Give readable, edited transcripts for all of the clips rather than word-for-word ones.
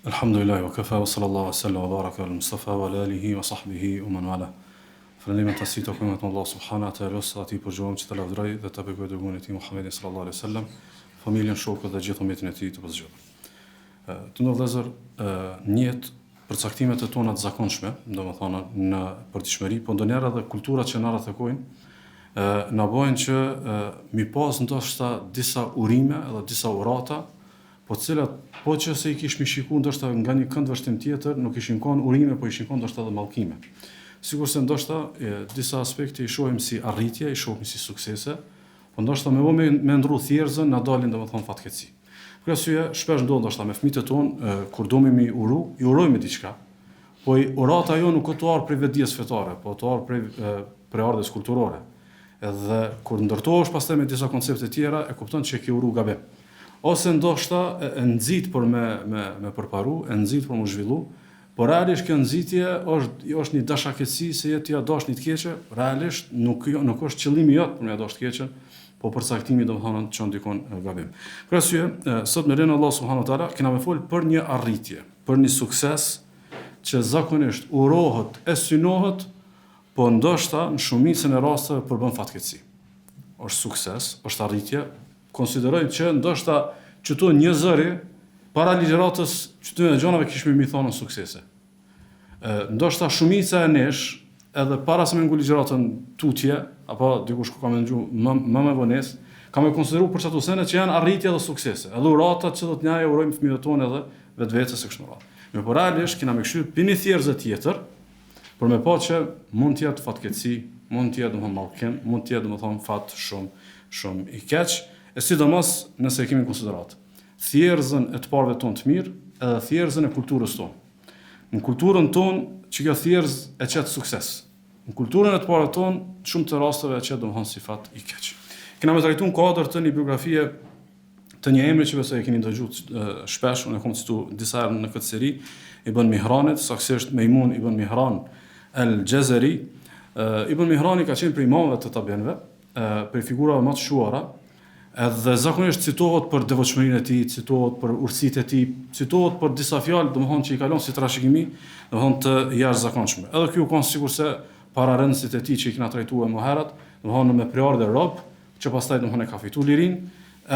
Alhamdulillah, wa kafa, wa sallallahu wa sallam, wa baraka al-Mustafa, wa alihi, wa sahbihi, wa man wala. Falënderim të si të këmët më Allah subhanahu wa ta'ala, sa ati përgjohëm që të lavdroj dhe të bëgoj dërgurin e ti Muhammedin sallallahu alaihi sallam, familjen, shokët dhe gjithë umetin e ti të pëzgjodhë. Të ndër vëllezër, njët përcaktimet e tona të zakonshme, do më thonë në përditshmëri, po ndonjëherë edhe kulturat që na rrethojnë, na bojnë që mi pas ndoshta disa urime edhe disa urata, po cilat po që se i kishmi shiku ndoshta nga një kënd vështim tjetër, nuk ishin kon urime, po ishin kon ndoshta edhe mallkime. Sigurisht se ndoshta disa aspekte i shohim si arritje, i shohim si suksese, po ndoshta me ndru thjerëzën na dalin domethënë fatkeqësi. Për arsye shpesh ndodh ndoshta me fëmijët e tonë kur duam mi uru, i urojmë diçka, po urata jo nuk të ardh prej vetdijes fetare, po të ardh prej ardhes kulturore. Edhe kur ndërtohesh pastaj me disa koncepte tjera, e kupton që ke uru gabim. Ose ndoshta e nxit për me përparu, e nxit për më zhvillu, por realisht kjo nxitje është një dashakësi se ti ja dash një të keqe, realisht nuk është qëllimi jot për me ja dash të keqen, po përcaktimi domethënë çon dikon gabim. Për arsye, sot me lenin Allah subhanahu wa taala kena me fol për një arritje, për një sukses që zakonisht urohet e synohet, po ndoshta në shumicën e rasteve përbën fatkeqësi. Është sukses, është arritje, konsiderojnë që ndoshta qëto një zëri para ligjëratës qëto e gjonave kishme mi thonë suksese. Ndoshta shumica e nesh, edhe para se me ngu ligjëratën tutje, apo dikush ku ka me ngju më me vonesë, ka me konsideru për çato sene që janë arritje dhe suksese. Edhe uratat që do të njaje urojmë fëmijëve tonë edhe vetvetes së kështu me radhë. Me por realisht kena me këshyr pini thjerëzë tjetër, për me pa që mund të jetë fatkeqësi, mund të jetë domethënë mallkim, mund të jetë domethënë fat shumë i keq. E sidomos nëse e kemi konsiderat thjerëzën e të parëve tonë të mirë edhe thjerëzën e kulturës tonë. Në kulturën tonë që kjo thjerëz e qetë sukses. Në kulturën e të parëve tonë shumë të rasteve e qetë domethënë si fat i keq. Kena me trajtuar në kuadër të një biografie të një emri që besoj e keni dëgjuar shpesh, unë e kam cituar disa herë në këtë seri, Ibn Mihranit, saktësisht Mejmun Ibn Mihran al-Jazari. Ibn Mihrani ka qenë prej imamëve të tabiinëve, prej figurave më të shuara. Edhe zakonisht citohet për devotshmërinë e tij, citohet për urtësitë e tij, citohet për disa fjalë domethënë që i kalon si trashëgimi, domethënë të jashtëzakonshme. Edhe ky u kon sigurisht para rëndësit e tij që i kena trajtuar më herët, domethënë me priardhë rob, që pastaj domethënë ka fituar lirinë,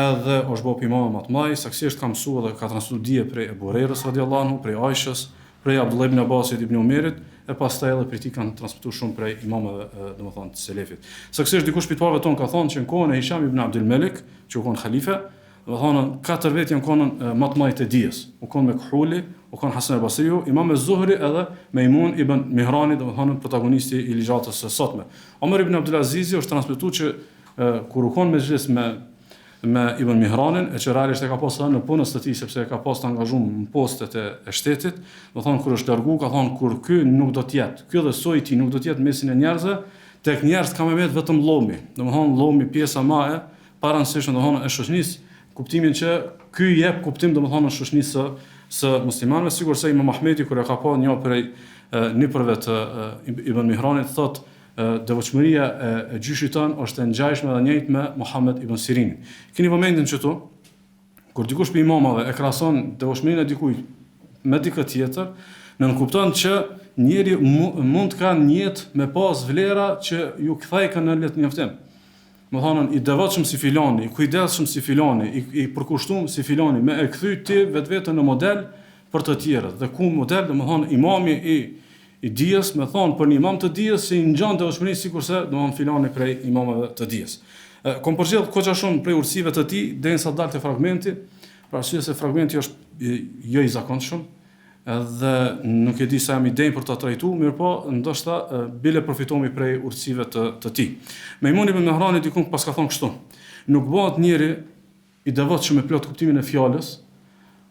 edhe është bërë imam më të madh, saktësisht ka mësuar dhe ka transmetuar dije prej Ebu Hurajrës radhiyallahu anhu, prej Aishës, prej Abdullah ibn Abbasit ibn Umerit, e pastaj edhe prej tij kanë transmetuar shumë prej imamëve domethënë të selefit. Saktësisht dikush prej parëve ton ka thonë që në kohën e Hisham ibn Abdul Malik, që u kon halife, domethënë katër vjet janë konën më të mëdhtë e dijes. U kon Mekhuli, u kon Hasan al-Basriu, Imam az-Zuhri edhe Mejmun ibn Mihrani, domethënë protagonisti i ligjëratës së sotme. Omer ibn Abdul Aziz është transmetuar që kur u kon mezhlis me Ibn Mihranin, e që realisht e ka pasur në punës të tij sepse e ka pasur të angazhuar në postet e shtetit, do thonë kur është largu, ka thonë kur ky nuk do të jetë, ky dhe soi i tij nuk do të jetë mesin e njerëzve, tek njerëz ka më vetëm llomi. Domethënë llomi pjesa më e paransishme domethënë e shoqënisë, kuptimin që ky jep kuptim domethënë në shoqënisë së muslimanëve, sigurisht se Imam Ahmedi kur e ka pa një prej nipërve të Ibn Mihranit thotë devotshmëria e gjyshit ton është e ngjashme dhe njëjtë me Muhammed ibn Sirinin. Keni momentin këtu kur dikush për imamave e krahason devotshmërinë e dikujt me dikë tjetër, nënkupton që njeriu mund të kanë një jetë me pas vlera që ju kthejnë në let njoftim. Do thonë i devotshëm si filani, i kujdesshëm si filani, i përkushtuar si filani, me e kthy ti vetveten në model për të tjerët. Dhe ku model, domethënë imami i dijes, me thonë për një imam të dijes se i ngjan devotshmëri sikurse domethënë filani prej imamave të dijes. Kom përgjithë koqa shumë prej urtësive të tij derisa dalte fragmenti, për arsye se fragmenti është jo i zakonshëm, edhe nuk e di sa jam i denj për ta trajtuar, mirëpo ndoshta bile përfitomi prej urtësive të tij. Mejmun ibn Mihrani diku pas ka thonë kështu: nuk bëhet njeri i devotshëm me plot kuptimin e fjalës,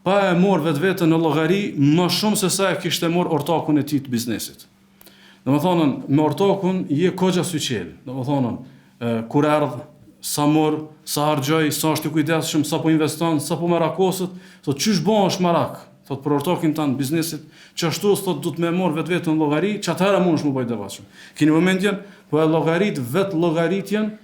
pa e morë vetveten në llogari më shumë se sa e kishte morë ortakun e tij të biznesit. Domethënë me ortakun je koxha syçel. Domethënë kur erdh, sa mor, sa harxhoi, sa është i kujdesshëm, sa po investon, sa po merakosët, thotë çysh bën është merak. Thotë për ortakin tan biznesit, që ashtu thotë do të më morë vetveten në llogari, çatëra mundesh më bëj devotshëm. Keni momentin po e llogarit vet llogaritjen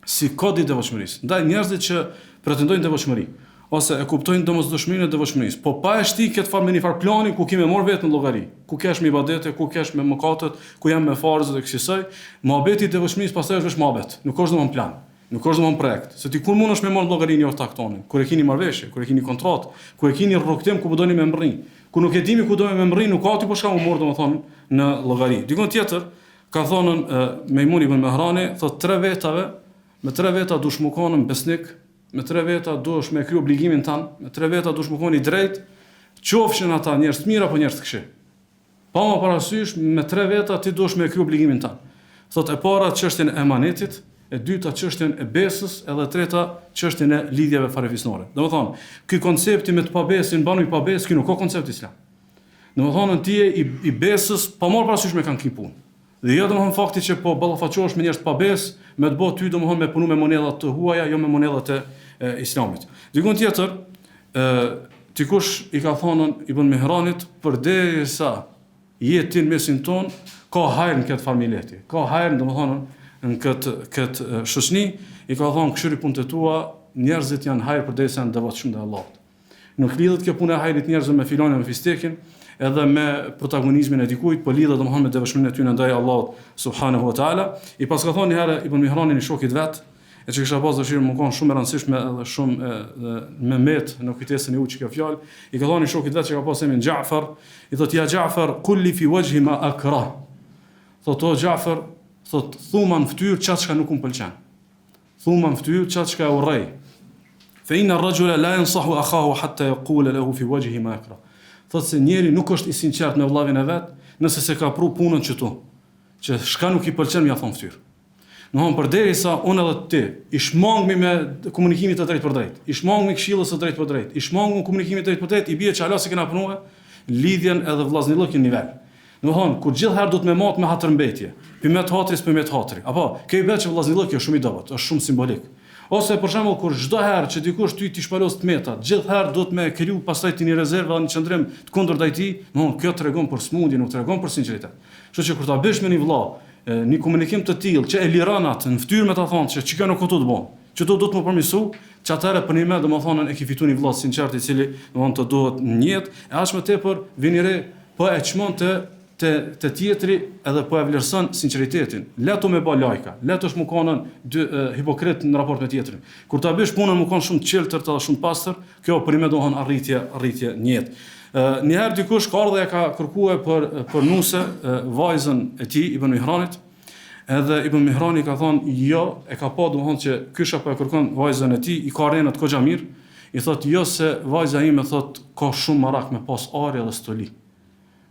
si kod i devotshmërisë. Ndaj njerëzit që pretendojnë devotshmëri, ose e kuptojnë domosdoshmërinë e devotshmërisë, po pa e shti këtë farë me një farë plani ku ki me marr vetë në llogari, ku kesh me ibadete, ku kesh me mëkatet, ku jam me farzët e kësaj, mohabeti i devotshmërisë pastaj është vetëm mohabet, nuk është domosdoshmë plan. Nuk është domosdoshmë projekt, se ti kur mundesh me marr llogarinë një orë taktonin, kur e keni marrëveshje, kur e keni kontratë, kur e keni rrugtim ku po doni me mrrin, ku nuk e dini ku do me mrrin, nuk ka ti po shka u morr domethënë në llogari. Dikon tjetër ka thonën Mejmun ibn Mehrani, thot 3 vetave, me 3 veta dush më konën besnik, me 3 veta dush me kry obligimin tan, me 3 veta dush më koni drejt, qofshin ata njerëz të mirë apo njerëz të këqij. Pa më parasysh me 3 veta ti dush me kry obligimin tan. Thot e para çështjen e emanetit, e dyta çështjen e besës, edhe e treta çështjen e lidhjeve farefisnore. Domethënë, ky koncepti me të pabesin, banu i pabes, ky nuk ka koncept islam. Domethënë ti je i besës, pa marr parasysh me kanë punë. Dhe jo domethënë fakti që po ballafaqohesh me njerëz të pabes, me të bëu ty domethënë me punu me monedha të huaja, jo me monedhat e islamit. Dikon tjetër, dikush i ka thonën Ibn Mihranit, përderisa jetin mesin ton, ka hajër në këtë famileti, ka hajër domethënë në këtë shoqni, i ka thonë këshyri punët e tua, njerëzit janë hajër përderisa janë devotshëm ndaj Allahut. Nuk lidhet kjo punë e hajrit njerëzve me filanin me fistekin, edhe me protagonizmin e dikujt, po lidhet domethënë me devotshmërinë e tyre ndaj Allahut subhanahu wa taala. I pas ka thonë një herë Ibn Mihranin i shokit vet, e që kisha pas dëshirë më kanë shumë e rëndësishme edhe shumë me met në kujtesën e që kjo fjalë, i ka thonë i shokit vet që ka pas emrin Ja'far, i thotë ja Ja'far kulli fi wajhi ma akrah. Thotë o Ja'far, thot thuma në fytyrë çat çka nuk më pëlqen. Thuma në fytyrë çat çka urrej. Fa inna ar-rajula la yansahu akhahu hatta yaqula lahu fi wajhi ma yakra. Thot se njeri nuk është i sinqert me vllavin e vet, nëse se ka pru punën që shka nuk i pëlqen më ja thon fytyrë. Domthon përderisa unë edhe ti i shmangmi me komunikimin të drejtë për drejtë, i shmangmi këshillës së drejtë për drejtë, i shmangmi komunikimin të drejtë për drejtë, i bie që Allah se kena punuar lidhjen edhe vllaznillëkin nivel. Domthon kur gjithherë do të më mat me hatërmbetje, pimet hatris për met hatri. Apo ke i bëj që vllaznillëki është shumë i dobët, është shumë simbolik. Ose për shembull kur çdo herë që dikush ty ti shpalos të meta, gjithherë do të më kriju pastaj ti një rezervë në qendrim të kundërt ndaj tij, domthon kjo tregon për smundje, nuk tregon për sinqeritet. Kështu që kur ta bësh me një vëlla, një komunikim të tillë që e liron atë në fytyrë me ta thonë se çka nuk do të bën, që do të më përmirësu, që atëherë për një më domethënë e ke fituar një vëlla sinqert i cili domthon të duhet në jetë, e as më tepër vini re po e çmon të tjetri edhe po e vlerëson sinqeritetin. Leto me ba lajka, leto është më konën hipokrit në raport me tjetrin. Kur ta bësh punën më konë shumë të qeltërt edhe shumë pastër, kjo për me dohon arritje një jetë. Njëherë dikush ka ardhe e ka kërkuar për nuse vajzën e tij Ibn Mihranit, edhe Ibn Mihrani ka thonë jo, e ka pa domethënë që ky apo e kërkon vajzën e tij, i ka rënë goxha mirë, i thotë jo se vajza ime thotë ka shumë marak me pas ari dhe stoli.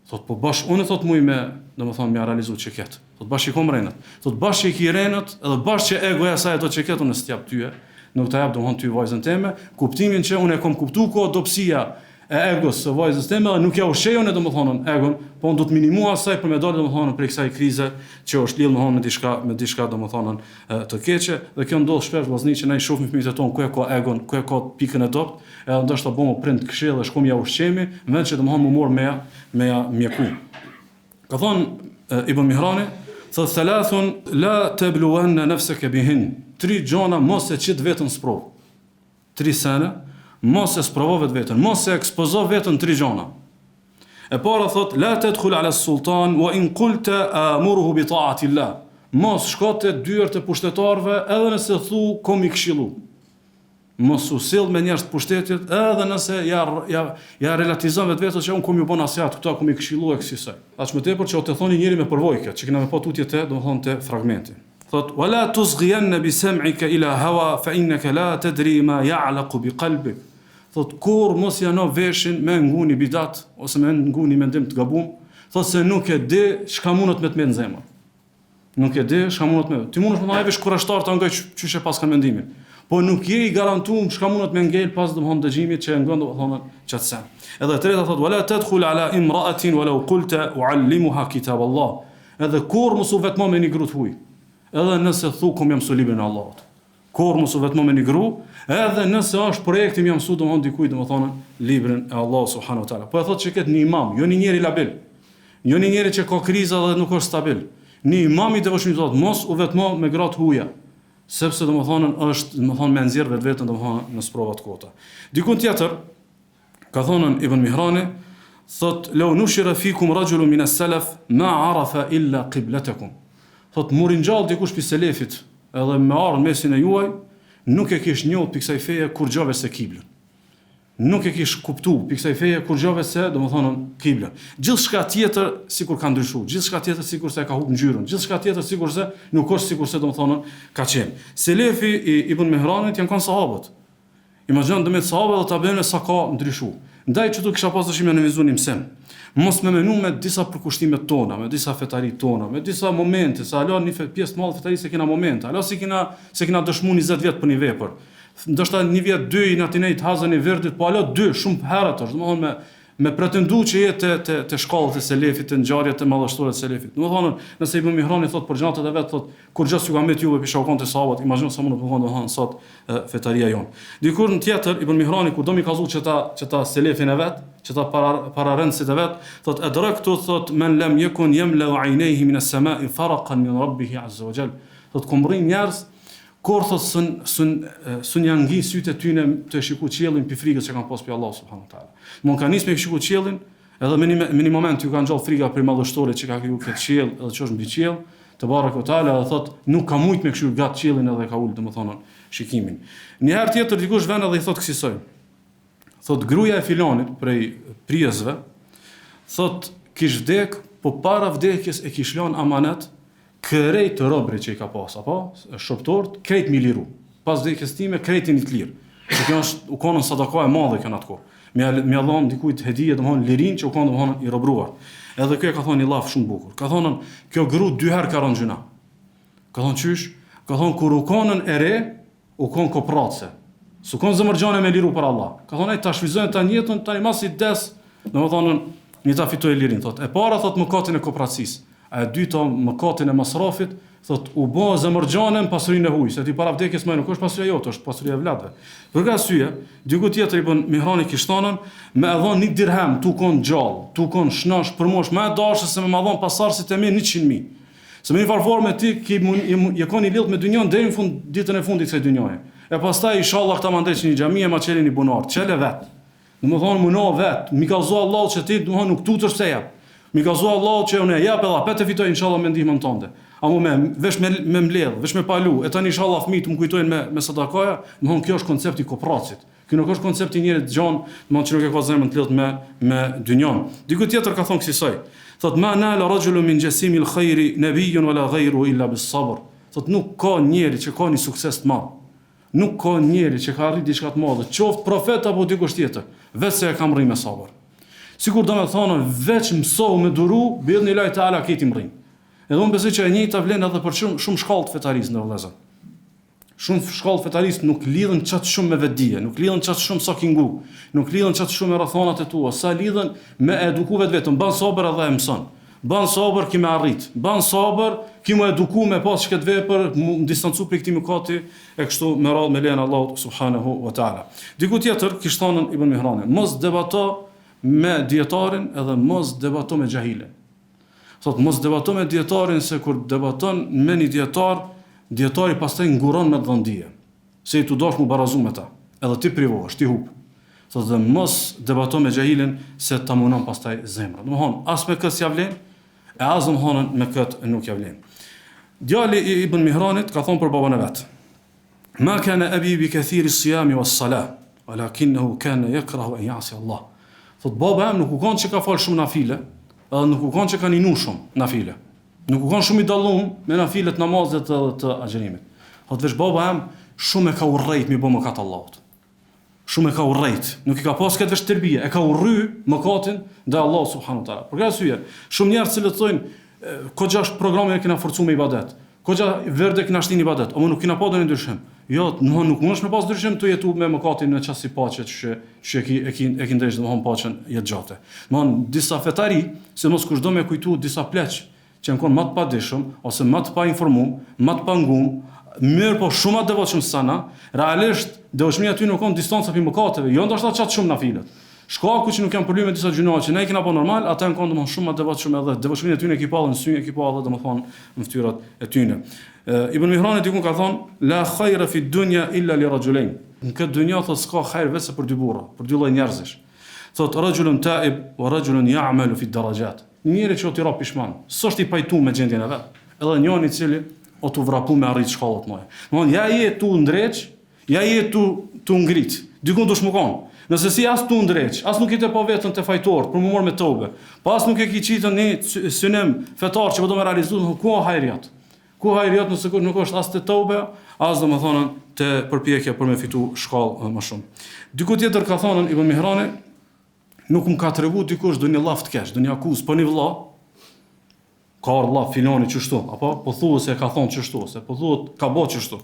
Thot po bash unë thot muj me, domethënë me realizu çeket. Thot bash i kom renat. Thot bash i ki renat, edhe bash që egoja saj ato çeket unë s'jap tyje. Nuk ta jap domethënë ty vajzën time, kuptimin që unë e kam kuptuar ku dobësia e egos së vajzës time, nuk ja ushqej unë domethënë egon, po unë do të minimua asaj për me dalë domethënë prej kësaj krize që është lidhur domethënë me diçka domethënë të keqe, dhe kjo ndodh shpesh vllaznik që ne i shohim fëmijët e ton ku e ka egon, ku e ka pikën e dopt, edhe ndoshta bëmu prind këshill dhe shkom ja ushqemi, vend që domethënë më mor me mjeku. Ka thonë Ibn Mihrani, thot thalathun la tabluwanna nafsaka bihin. 3 gjona mos e qit vetën sprov. 3 sene mos e sprovo vetën, mos e ekspozo vetën 3 gjona. E para thot la tadkhul ala sultan wa in qulta amuruhu bi ta'ati Allah. Mos shkote dyert e pushtetarëve edhe nëse thu kom i këshillu. Mos u sill me njerëz të pushtetit edhe nëse ja relatizon vetë që unë kom ju bën nasihat, këta kom i këshillu e kësaj. Aq më tepër që o të thoni njëri me përvojë, që kena me pa tutje të domethënë te fragmenti. Thot wala tusghiyanna bi sam'ika ila hawa fa innaka la tadri ma ya'laqu bi qalbik. Thot kur mos jano veshin me nguni bidat ose me nguni mendim të gabum, thot se nuk e di çka mundet me të në zemër. Nuk e di çka mundet me. Ti mundesh të na jesh kurashtar ta ngaj çyshe pas kanë mendimin. Po nuk je i garantuar çka mundet me ngel pas domthon dëgjimit që e ngon domthon çatsa. Edhe treta thot wala tadkhul ala imra'atin walau qulta u'allimuha kitab Allah. Edhe kur mos u vetmo me një gru të huaj. Edhe nëse thu kom jam mësu librin e Allahut. Kur mos u vetmo me një gru, edhe nëse është projekti më mësu domthon dikujt domthon librin e Allahut subhanahu wa taala. Po e thot që ket një imam, jo një njeri labil. Jo një njeri që ka kriza dhe nuk është stabil. Një imam i devotshëm thot mos u vetmo me gra të huaja. sepse domethënë është domethënë me nxjerr vetveten domethënë në sprova të kota. Dikun tjetër ka thonën Ibn Mihrani, thot law nushira fikum rajulun min as-salaf ma arafa illa qiblatakum. Thot muri ngjall dikush pi selefit, edhe me ardhmë mesin e juaj, nuk e kish njohur pi kësaj feje kur gjove se kiblën. Nuk e kish kuptuar pi kësaj feje kur gjove se domethënë kiblën. Gjithçka tjetër sikur ka ndryshuar, gjithçka tjetër sikur se ka humbur ngjyrën, gjithçka tjetër sikur se nuk është sikur se domethënë ka qenë. Selefi i Ibn Mihranit janë kanë sahabët. Imagjino dëmet sahabët dhe ta bëjnë sa ka ndryshuar. Ndaj që tu kisha pas dëshim në vizion imsem. Mos me menu me disa përkushtimet tona, me disa fetarit tona, me disa momente, se alo një pjesë të madhe fetarit se kena momente, alo se kena dëshmu 20 vjet për një vepër. Ndoshta një vjet 2 i natinejt hazën i verdit, po alo 2 shumë herët është, domethënë me pretendu që jetë të shkallët e selefit, të ngjarjet e madhështore të selefit. Domethënë, nëse Ibn Mihrani thot për gjatat e vet, thot kur gjë ju ka mbet juve pisha konte sahabët, imagjino sa mund të bëhen domethënë sot fetaria jon. Dikur në tjetër Ibn Mihrani kur do mi kallzu çeta selefin e vet, çeta para rëndësit e vet, thot adraktu thot men lam yakun yamla aynayhi min as-sama'i faraqan min rabbih azza wa jall. Thot kumrin njerëz kur thot sun janë ngi sytë e tyne të shikuar qiellin pi frikës që kanë pas pi Allah subhanahu wa taala. Mon kanë nisë me shikuar qiellin, edhe me një moment ju kanë gjallë frika për madhështorit që ka kriju këtë qiell, edhe që është mbi qiell, te baraka wa taala dhe thot nuk ka mujt me këshir gat qiellin edhe ka ul domethënë shikimin. Një herë tjetër dikush vjen edhe i thot kësaj. Thot gruaja e filanit prej prizëve, thot kish vdek, po para vdekjes e kish lënë amanet krejt të robrit që i ka pas, apo shoptort, krejt mi liru. Pas vdekjes time, krejtin i të lirë. Që kjo është u konën sadaka e madhe kjo në atë kohë. Mi allon dikujt hedije domthon lirin që u konën domthon i robruar. Edhe kjo ka thonë një llaf shumë bukur. Ka thonë kjo gru 2 herë ka rënë gjuna. Ka thonë qysh? Ka thonë kur u konën e re, u kon kopratse. Su kon zëmërgjane me liru për Allah. Ka thonë ai ta shfryzojnë ta jetën tani mas i des, domethënë një ta fitoj lirin, thot. E para thot mëkatin e kopratësisë. E dyta mëkatin e masrafit, thot u bë zemërxhanën pasurinë e huaj, se ti para vdekjes më nuk është pasuria jote, është pasuria e vladëve. Për këtë arsye, diku tjetër Ibn Mihrani kishtonën me e dhon 1 dirhem, tu kon gjallë, tu kon shnosh për mosh më e dashur se me ma dhon pasardhësit e mi 100.000. Se me një farforme ti ki je koni lidh me dynjon deri në fund ditën e fundit të kësaj dynjaje. E pastaj inshallah këta mandej në xhamie ma çelin i bunar, çele vet. Domethënë mundo vet, mi ka zoa Allah që ti domethënë nuk tutesh se jap. Mi ka zoa Allah që unë jap edhe apo të fitoj inshallah me ndihmën tënde. Amo me vesh me mbledh, vesh me palu, e tani inshallah fëmijët më kujtojnë me sadakaja, domthon kjo është koncepti i kopracit. Ky nuk është koncepti i njerit të gjan, domthon që nuk e ka zemrën të lidhur me dynjon. Diku tjetër ka thonë kësaj. Thot ma nala rajulun min jasimi al-khairi nabiyyun wala ghayru illa bis-sabr. Thot nuk ka njeri që ka një sukses të madh. Nuk ka njeri që ka arrit diçka të madhe, qoftë profet apo dikush tjetër, vetëm e ka rrinë me sabër. Sikur do të thonë veç mësou me duru, bi'idhnillah taala këtë mrin. Edhe unë besoj që e njëjta vlen edhe për shumë shkallë të fetarisë në vëllezër. Shumë shkallë fetarisë nuk lidhen çat shumë me vetdije, nuk lidhen çat shumë sa kingu, nuk lidhen çat shumë me rrethonat e tua, sa lidhen me eduku vetëm, ban sabër edhe e mëson. Ban sabër që më arrit. Ban sabër që më eduku me pas çka të vepër, më distancu prej këtij mëkati e kështu me radhë me lejen Allahu subhanahu wa taala. Diku tjetër kishtonën Ibn Mihrani, mos debato me dietarin edhe mos debato me xahilin. Thot mos debato me dietarin se kur debaton me një dietari pastaj nguron me dhëndije. Se i tu dosh mu barazu me ta. Edhe ti privohesh, ti hub. Thot dhe mos debato me xahilin se ta munon pastaj zemra. Domthon as me kës ja vlen, e as domthon me kët nuk ja vlen. Djali i Ibn Mihranit ka thonë për babën e vet. Ma kana abi bi kathiri as-siyami was-salah, walakinahu kana yakrahu an ya'si Allah. Thot baba im nuk u kon që ka fal shumë nafile, edhe nuk u kon që ka ninu shumë nafile. Nuk u kon shumë i dallum me nafilet namazet edhe të agjërimit. Thot veç baba im shumë e ka urrejt mi bë mëkat Allahut. Shumë e ka urrejt, nuk i ka pas këtë veç tërbije, e ka urry mëkatin ndaj Allahut subhanahu wa taala. Për këtë arsye, shumë njerëz që thonë koxha programe e kena forcuar me ibadet. Koxha verde kena shtin ibadet, o nuk kena pa ndonjë ndryshim. Jo, nuk mundesh me pas ndryshim të jetu me mëkatin në çast si paqe që e ki ndresh domthon paqen jetë gjate. Domthon disa fetari, se mos kushdo me kujtu disa pleq që janë kon më të padishëm ose më të pa informuar, më të pangum, mirë po shumë të devotshëm sana, realisht devotshmia ty nuk ka distanca pi mëkateve, jo ndoshta çat shumë nafilet. Shkaku që nuk kanë probleme disa gjinoa që ne kena pa normal, ata kanë domthon shumë të devotshëm edhe devotshmia ty ne ki pallën sy, e ki pa edhe domthon në fytyrat e tyre. Ibn Mihrani diku ka thonë, la khajra fi dunya illa li rajulain. Në këtë dunja thot s'ka hajër vetëm për dy burra, për dy lloj njerëzish. Thot rajulun ta'ib wa rajulun ya'malu fi darajat. Njëri që o t'i ra pishman, s'është i pajtu me gjendjen e vet. Edhe njëri i cili o t'u vrapu me arrit shkallët mëje. Domthon ja je tu ndreq, ja je tu ngrit. Dikun dush më kon. Nëse si as tu ndreq, as nuk i të pa vetën të fajtor për më marr me tobe. Pas nuk e ki qitën një synim fetar që do me realizu, ku hajriat. Ku hajriat nëse nuk është as të tobe, as do më thonën të përpjekja për me fitu shkallë më shumë. Diku tjetër ka thonën Ibn Mihrani, nuk më ka tregu dikush do një llaf të keq, do një akuz, po një vëlla, ka ardhur llaf filoni çështu, apo po thuhet se ka thonë çështu, se po thuhet ka bë çështu.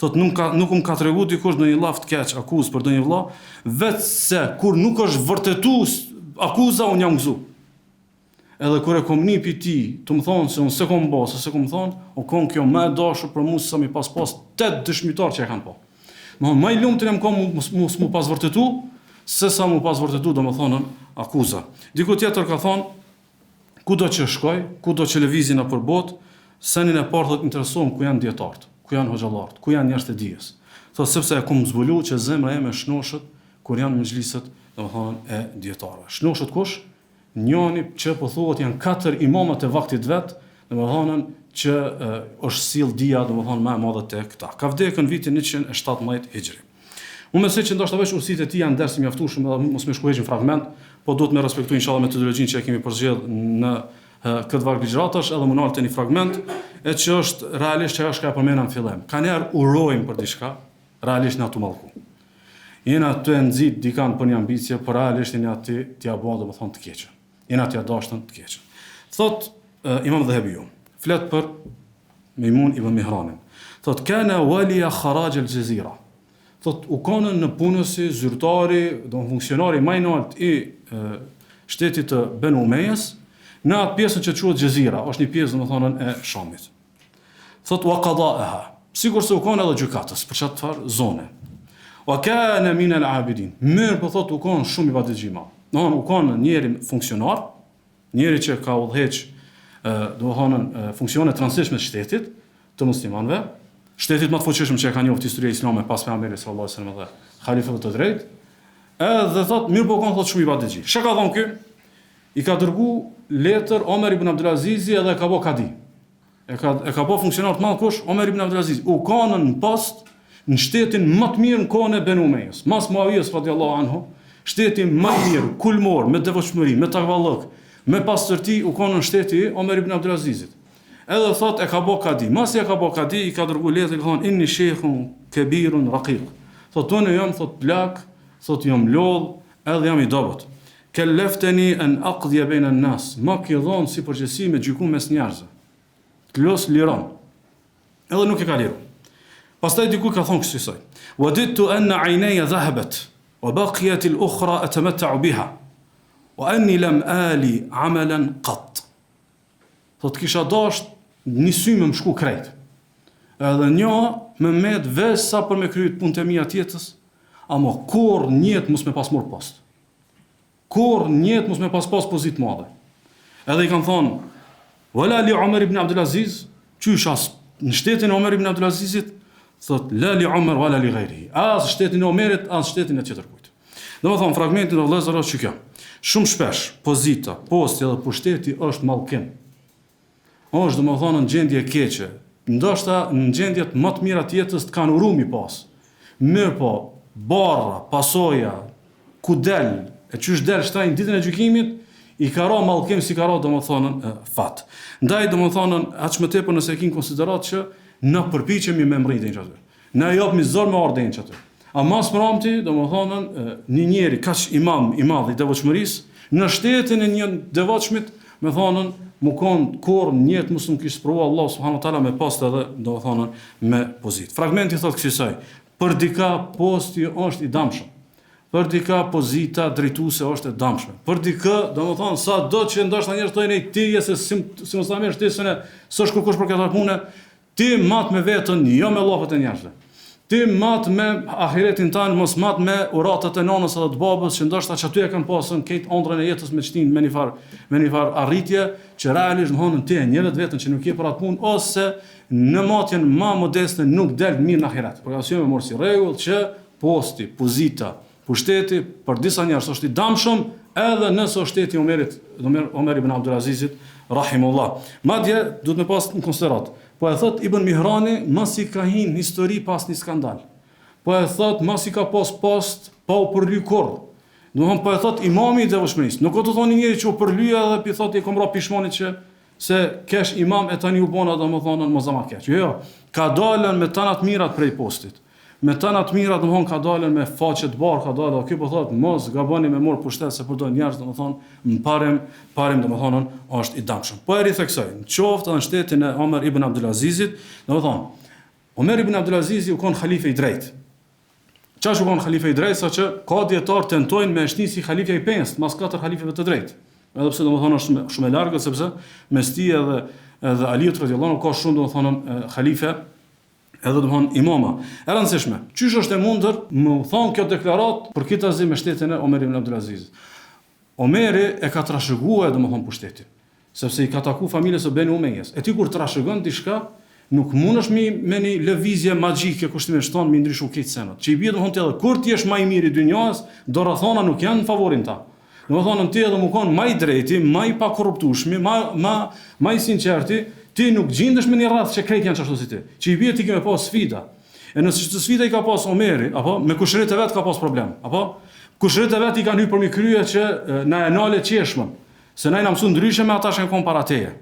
Thot nuk më ka tregu dikush do një llaf të keq, akuz për do një vëlla, vetëse kur nuk është vërtetuar akuza unë jam gëzu. Edhe kur e kom nipi ti, të më thonë se unë se kom bo, se kom thonë, o kom kjo me dashur për mu se sa mi pas 8 dëshmitar që e kanë po. Ma i lumë të nem kom mu pas vërtetu, se sa mu pas vërtetu do më thonën akuza. Diku tjetër ka thonë, ku do që shkoj, ku do që lëvizin në përbot, senin e parë thot interesohem ku janë djetartë, ku janë hoxhallartë, ku janë njerëz të dijes. Thot sepse e kom zbulu që zemra ime shnoshët kur janë mëxhliset, do më thonën e djetarëve. Shnoshët kush? Njoni që po thuhet janë 4 imamat e vaktit vet, domethënë që është sill dia domethënë më e madhe te këta. Ka vdekur në vitin 117 Hijri. Unë mendoj që ndoshta veç ursitë e tij janë ders i mjaftueshëm edhe mos më shkruaj një fragment, po duhet me respektoj inshallah metodologjinë që e kemi përzgjedh në këtë varg ligjëratash, edhe më nalte një fragment e që është realisht që ajo që përmenda në fillim. Kanë urojmë për diçka, realisht na tu mallku. Jena të nxit dikan për një ambicie, por realisht jeni aty t'ia bëu domethënë të keqën. Jena t'ja dashtën të keqën. Thot Imam Dhahabiu, flet për Mejmun ibn Mihranin. Thot kana waliya kharaj al-jazira. Thot u konën në punësi zyrtari, do funksionari më i nalt i shtetit të Banu Umayas, në atë pjesën që quhet Jazira, është një pjesë domethënë e Shamit. Thot wa qada'aha. Sigurisht u konë edhe gjykatës për çfarë farë zone. Wa kana min al-abidin. Mirë po thot u konë shumë i vërtetshëm. U konë njeri funksionar, njeri që ka udhëheq funksione të rëndësishme të shtetit, të muslimanëve, shtetit më të fuqishëm që e ka njohur historia islame pas pejgamberit sallallahu alajhi wasallam dhe halifëve të drejtë, edhe thot mirë po konë thot shumë i vërtetshëm. Çka ka thonë ky? I ka dërgu letër Omer ibn Abdulazizi edhe e ka bë kadi. E ka bë funksionar të madh kush? Omer ibn Abdulaziz. U kanë në post në shtetin më të mirë në kohën e Banu Umayas, mas Muawiyas radhiyallahu anhu. Shteti më i mirë, kulmor, me devotshmëri, me takvallok, me pastërti u konë në shteti Omer ibn Abdulazizit. Edhe thot e ka bë kadi. Masi e ka bë kadi, i ka dërguar letër, ka thonë inni sheikhun kabirun raqiq. Thot unë jam thot plak, thot jam lodh, edhe jam i dobët. Kellefteni an aqdiya baina an-nas. Ma ki dhon si përgjegjësi me gjykum mes njerëzve. Të los liron. Edhe nuk e ka liru. Pastaj diku ka thonë kështu soi. Wadidtu anna aynaya dhahabat. وبقيت الأخرى أتمتع بها وأني لم آلي عملا قط. Thot kisha dasht një sy me më shku krejt. Edhe një me med veç sa për me kryet punë të mija tjetës, ama kur njët mus me pas mor post. Kur njët mus me pas pozit madhe. Edhe i kanë thonë, wala li Omer ibn Abdulaziz, qysh as në shtetin Omer ibn Abdulazizit, thot la li Omer wala li ghayrihi. As shtetin e Omerit, as shtetin e tjetër kujt. Domethënë fragmentin e vëllezër është kjo. Shumë shpesh pozita, posti edhe pushteti është mallkim. Është domethënë në gjendje keqe. Ndoshta në gjendjet më të mira të jetës të kanë urumi pas. Mirë po, barra, pasoja, ku del, e çysh del shtajnë ditën e gjykimit, i ka ra mallkim si ka ra domethënë fat. Ndaj domethënë aq më tepër nëse e kin konsiderat që na përpiqemi me mritin që aty. Na japmi zor me ardhen që aty. A mas pramti, domethënë një njeri kaq imam i madh i devotshmërisë në shtetin e një devotshmit, me thonën mu kon kur njët mos nuk kishte provuar Allah subhanahu wa taala me post edhe domethënë me pozit. Fragmenti thotë kësaj, për dika posti është i dëmshëm. Për dika pozita drejtuese është e dëmshme. Për dikë, domethënë sa do që ndoshta njerëz thonë ti je se si mos ta merr shtesën e s'është kërkosh për këtë punë, ti mat me veten, jo me llofet e njerëzve. Ti mat me ahiretin tanë, mos mat me uratët e nonës edhe të babës, që ndoshta që aty e kanë pasën këtë ëndrrën e jetës me çtin me një farë arritje, që realisht domthonë ti e njëret vetën që nuk je për atë punë, ose në matjen më modeste nuk del mirë në ahiret. Për arsye me mor si rregull që posti, pozita, pushteti për disa njerëz është i damshëm, edhe nëse është shteti Omer ibn Abdulazizit rahimullah. Madje duhet me pas në konsiderat. Po e thot Ibn Mihrani, masi ka hin histori pas një skandal. Po e thot masi ka post pa u përly kurrë. Domthon po e thot imami i devotshmërisë. Nuk do të thoni njëri që u përlyja dhe pi thot i kom ra pishmonit që se kesh imam e tani u bona domethënë mos ama keq. Jo, ka dalën me tanat mirat prej postit. Me tanat mirat domthon ka dalën me faqe të barë, ka dalën, ky po thot mos gaboni me mor pushtet se për do njerëz domethënë parim domethënë është i damshëm. Po e ritheksoj, në qoftë edhe në shtetin e Omer ibn Abdulazizit, domethënë Omer ibn Abdulazizi u kon halife i drejtë. Çfarë u kon halife i drejtë, saqë ka dietar tentojnë me shtisi halifja i pestë, mas 4 halifeve të drejtë. Edhe pse domethënë është shumë e largët, sepse mes tij edhe Aliut radhiyallahu anhu ka shumë domethënë halife edhe domthon imama. E rëndësishme. Qysh është e mundër më thon kjo deklarat për këtë azim me shtetin e Omer ibn Abdulazizit. Omeri e ka trashëguar domthon pushtetin, sepse i ka taku familjes së Beni Umejes. E ti kur trashëgon diçka, nuk mundesh me një lëvizje magjike kushtimisht ton me ndryshu këtë senat. Që i bie domthon ti edhe kur ti je më i miri i dynjas, dorathona nuk janë në favorin ta. Domthon ti edhe më kon më i drejti, më i pakorruptueshmi, më i sinqerti, ti nuk gjendesh me një rreth që krejt janë çashtu si ti. Që i bie ti ke me pas sfida. E nëse çdo sfida i ka pas Omeri, apo me kushërit e vet ka pas problem, apo kushërit e vet i kanë hyrë për mi krye që na e nale qeshmën, se na i na mësuan ndryshe me ata që kanë kon para teje.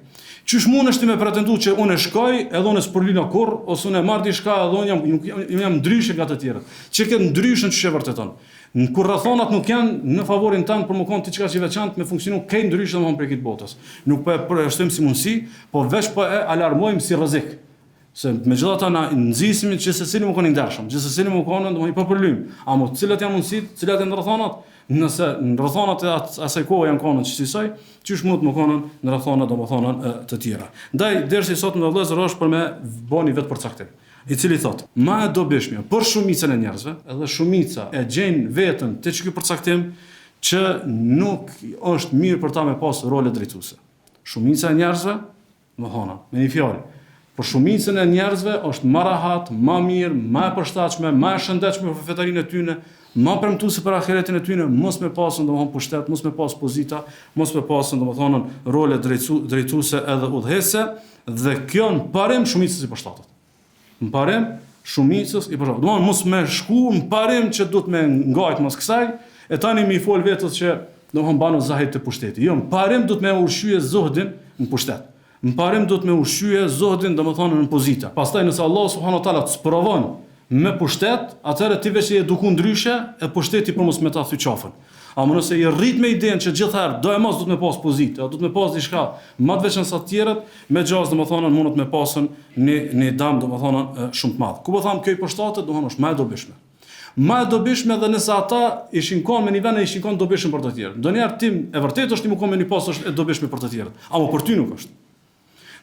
Qysh mundesh ti me pretendu që unë shkoj, edhe unë s'përlina kurr, ose unë marr diçka, edhe unë jam ndryshe nga të tjerët. Që këtë ndryshën që vërteton. Kur rrethonat nuk janë në favorin tanë për më kon diçka që veçantë me funksionu këtë ndryshë domthon për këtë botës. Nuk po e përshtojmë si mundësi, po veç po e alarmojmë si rrezik. Se megjithatë na nxisim që secili më kon i ndershëm, që secili më kon domthon i përlym. A mo cilat janë mundësitë, cilat janë rrethonat? Nëse në rrethonat e asaj kohe janë konë që sisoj, çysh mund të më konën në rrethona domethënë të tjera. Ndaj dersi sot në vëllezër është për me bëni vetë përcaktim, i cili thotë, ma e dobishme për shumicën e njerëzve, edhe shumica e gjejnë veten te ky përcaktim që nuk është mirë për ta me pas role drejtuese. Shumica e njerëzve, domethënë, me një fjalë, për shumicën e njerëzve është më rahat, më mirë, më e përshtatshme, më e shëndetshme për fetarinë e tyre, më premtuese për ahiretin e tyre, mos me pasën domethënë pushtet, mos me pas pozita, mos me pasën domethënë role drejtuese edhe udhëhese, dhe kjo në parim shumicës i përshtatet. Në parim shumicës i përshtatet. Domethënë mos me shku në parim që duhet me ngajt mos kësaj, e tani më i fol vetes që domethënë bano zahid të pushteti. Jo, në parim duhet me ushqyje zohdin në pushtet. Në parim duhet me ushqyje zohdin domethënë në pozita. Pastaj nëse Allah subhanahu wa taala të sprovon me pushtet, atëherë ti veç i eduku ndryshe, e pushteti për mos me ta thy qafën. A më nëse i rrit me idenë që gjithherë do e mos du të me pas pozitë, do të me pas diçka më të veçën sa të tjerët, me gjaz domethënë mundet me pasën një dam domethënë shumë të madh. Ku po tham kjo i përshtatet, domethënë është më e dobishme. Më e dobishme edhe nëse ata ishin kon me një vend e ishin kon dobishëm për të tjerë. Ndonjëherë tim e vërtet është ti më kon me një pas është e dobishme për të tjerët, ama për ty nuk është.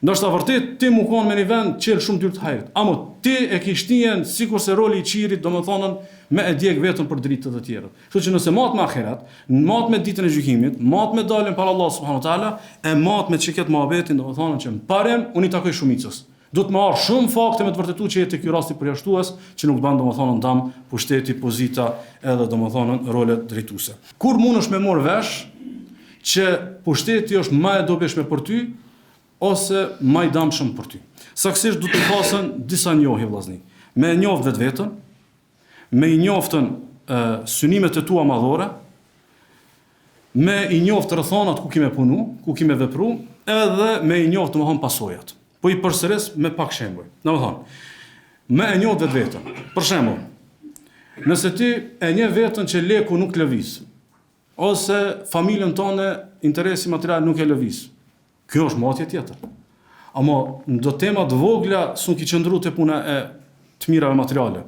Ndoshta vërtet ti më kon me një vend qel shumë dyrt hajrit. Amo ti e ke shtien sikurse roli i qirit, domethënë me e djeg vetëm për dritë të tjerët. Kështu që nëse mat me ahiret, mat me ditën e gjykimit, mat me dalën para Allah subhanahu wa taala, e mat me çiket mohabetin, domethënë që në parem unë i takoj shumicës. Do të më marr shumë fakte me të vërtetuar që jetë ky rasti përjashtues që nuk ban domethënë ndam pushteti, pozita edhe domethënë role drejtuese. Kur mundesh me marr vesh që pushteti është më e dobishme për ty, ose më i damshëm për ty. Saktësisht du të pasën disa njohje vllazni. Me njoft vetveten, me i njoftën synimet e tua madhore, me i njoft rrethonat ku kime punu, ku kime vepru, edhe me i njoft domethënë pasojat. Po i përsëris me pak shembuj. Domethënë, me e njoft vetveten. Për shembull, nëse ti e njeh veten që leku nuk lëviz, ose familjen tonë interesi material nuk e lëviz, kjo është matje tjetër. Amo do tema të vogla sun ki qëndru të puna e të mirave materiale.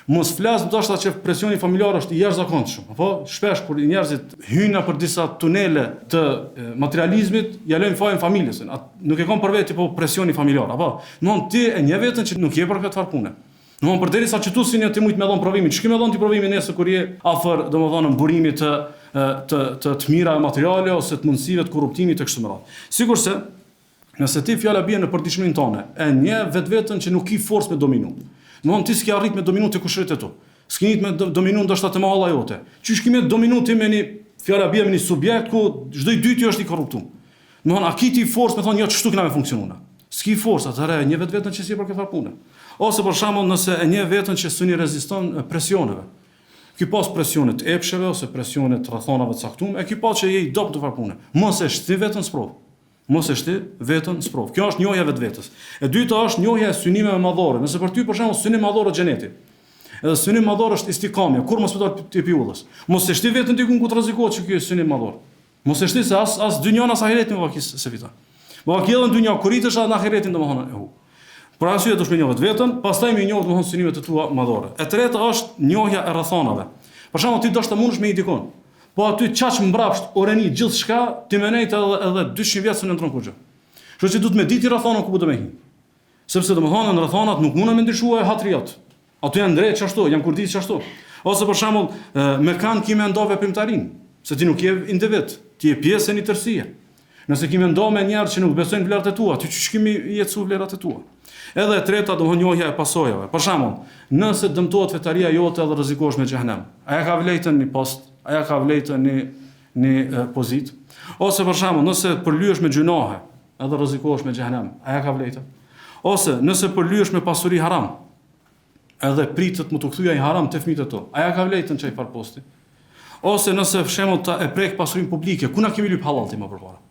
Mos flas ndoshta që presioni familjar është i jashtëzakonshëm. Apo shpesh kur njerëzit hyjnë për disa tunele të materializmit, ja lënë fajin familjes. Nuk e kanë për veti po presioni familjar. Apo, domthon ti e njeh veten që nuk je për këtë farë pune. Domthon përderisa që tu sinja ti mujt me dhon provimin. Ç'ke me dhon ti provimin nesër kur je afër, domethënë burimit të mira materiale ose të mundësive të korruptimit të kështu me radhë. Sigurisht se nëse ti fjala bie në përditshmërinë tonë, e një vetveten që nuk ki forcë me dominu. Domthon ti s'ke arrit me dominu te kushtet e tu. S'ke arrit me dominu ndoshta te mahalla jote. Qysh kimë dominu ti me një fjala bie me një subjekt ku çdo i dyti është i korruptuar. Domthon a ki ti forcë me thonë jo ç'shtu kena me funksionuna. S'ki forcë atëherë një vetveten që si për këtë punë. Ose për shembull nëse e një vetën që suni reziston presioneve. Ky pas presione të epsheve ose presione të rrethonave të caktuara, e ky pas që je i dobët të fare punë. Mos e shti vetën sprov. Mos e shti vetën sprov. Kjo është njohja vetvetes. E dyta është njohja e synimeve madhore. Nëse për ty për shembull synim madhor është xheneti. Edhe synim madhor është istikamja, kur mos përdor ti piullës. Mos e shti vetën diku ku të rrezikohet që ky është synim madhor. Mos e shti se as dynjan as ahiretin vakis se fiton. Vakillën dynja kuritesh në ahiretin domethënë e hu. Por arsye do të shpënjove vetën, pastaj më njoh domethënë synimet e tua madhore. E treta është njohja e rrethonave. Për shembull ti do të mundesh me i dikon. Po aty çaq mbrapsht oreni gjithçka ti më nejt edhe 200 vjet se ndron kurrë. Kështu që duhet me ditë rrethonën ku do më hin. Sepse domethënë në rrethonat nuk mundem të ndryshuaj hatriot. Aty janë drejt çashtu, janë kurdit çashtu. Ose për shembull me kan kimë ndo veprimtarin, se ti nuk je individ, ti je pjesë e një tërësie. Nëse kimë ndo me njerëz që nuk besojnë vlerat e tua, ti ç'sh kimi jetësu vlerat e tua. Edhe e treta domthonjë njohja e pasojave. Për shembull, nëse dëmtohet fetaria jote edhe rrezikohesh me xhehenem, a ja ka vlejtën një post, a ja ka vlejtën një pozitë? Ose për shembull, nëse përlyesh me gjunohe, edhe rrezikohesh me xhehenem, a ja ka vlejtën? Ose nëse përlyesh me pasuri haram, edhe pritet më të kthyeja i haram te fëmijët e tu, a ja ka vlejtën çaj far posti? Ose nëse për shembull ta e prek pasurinë publike, ku na kemi lyp halal ti më përpara?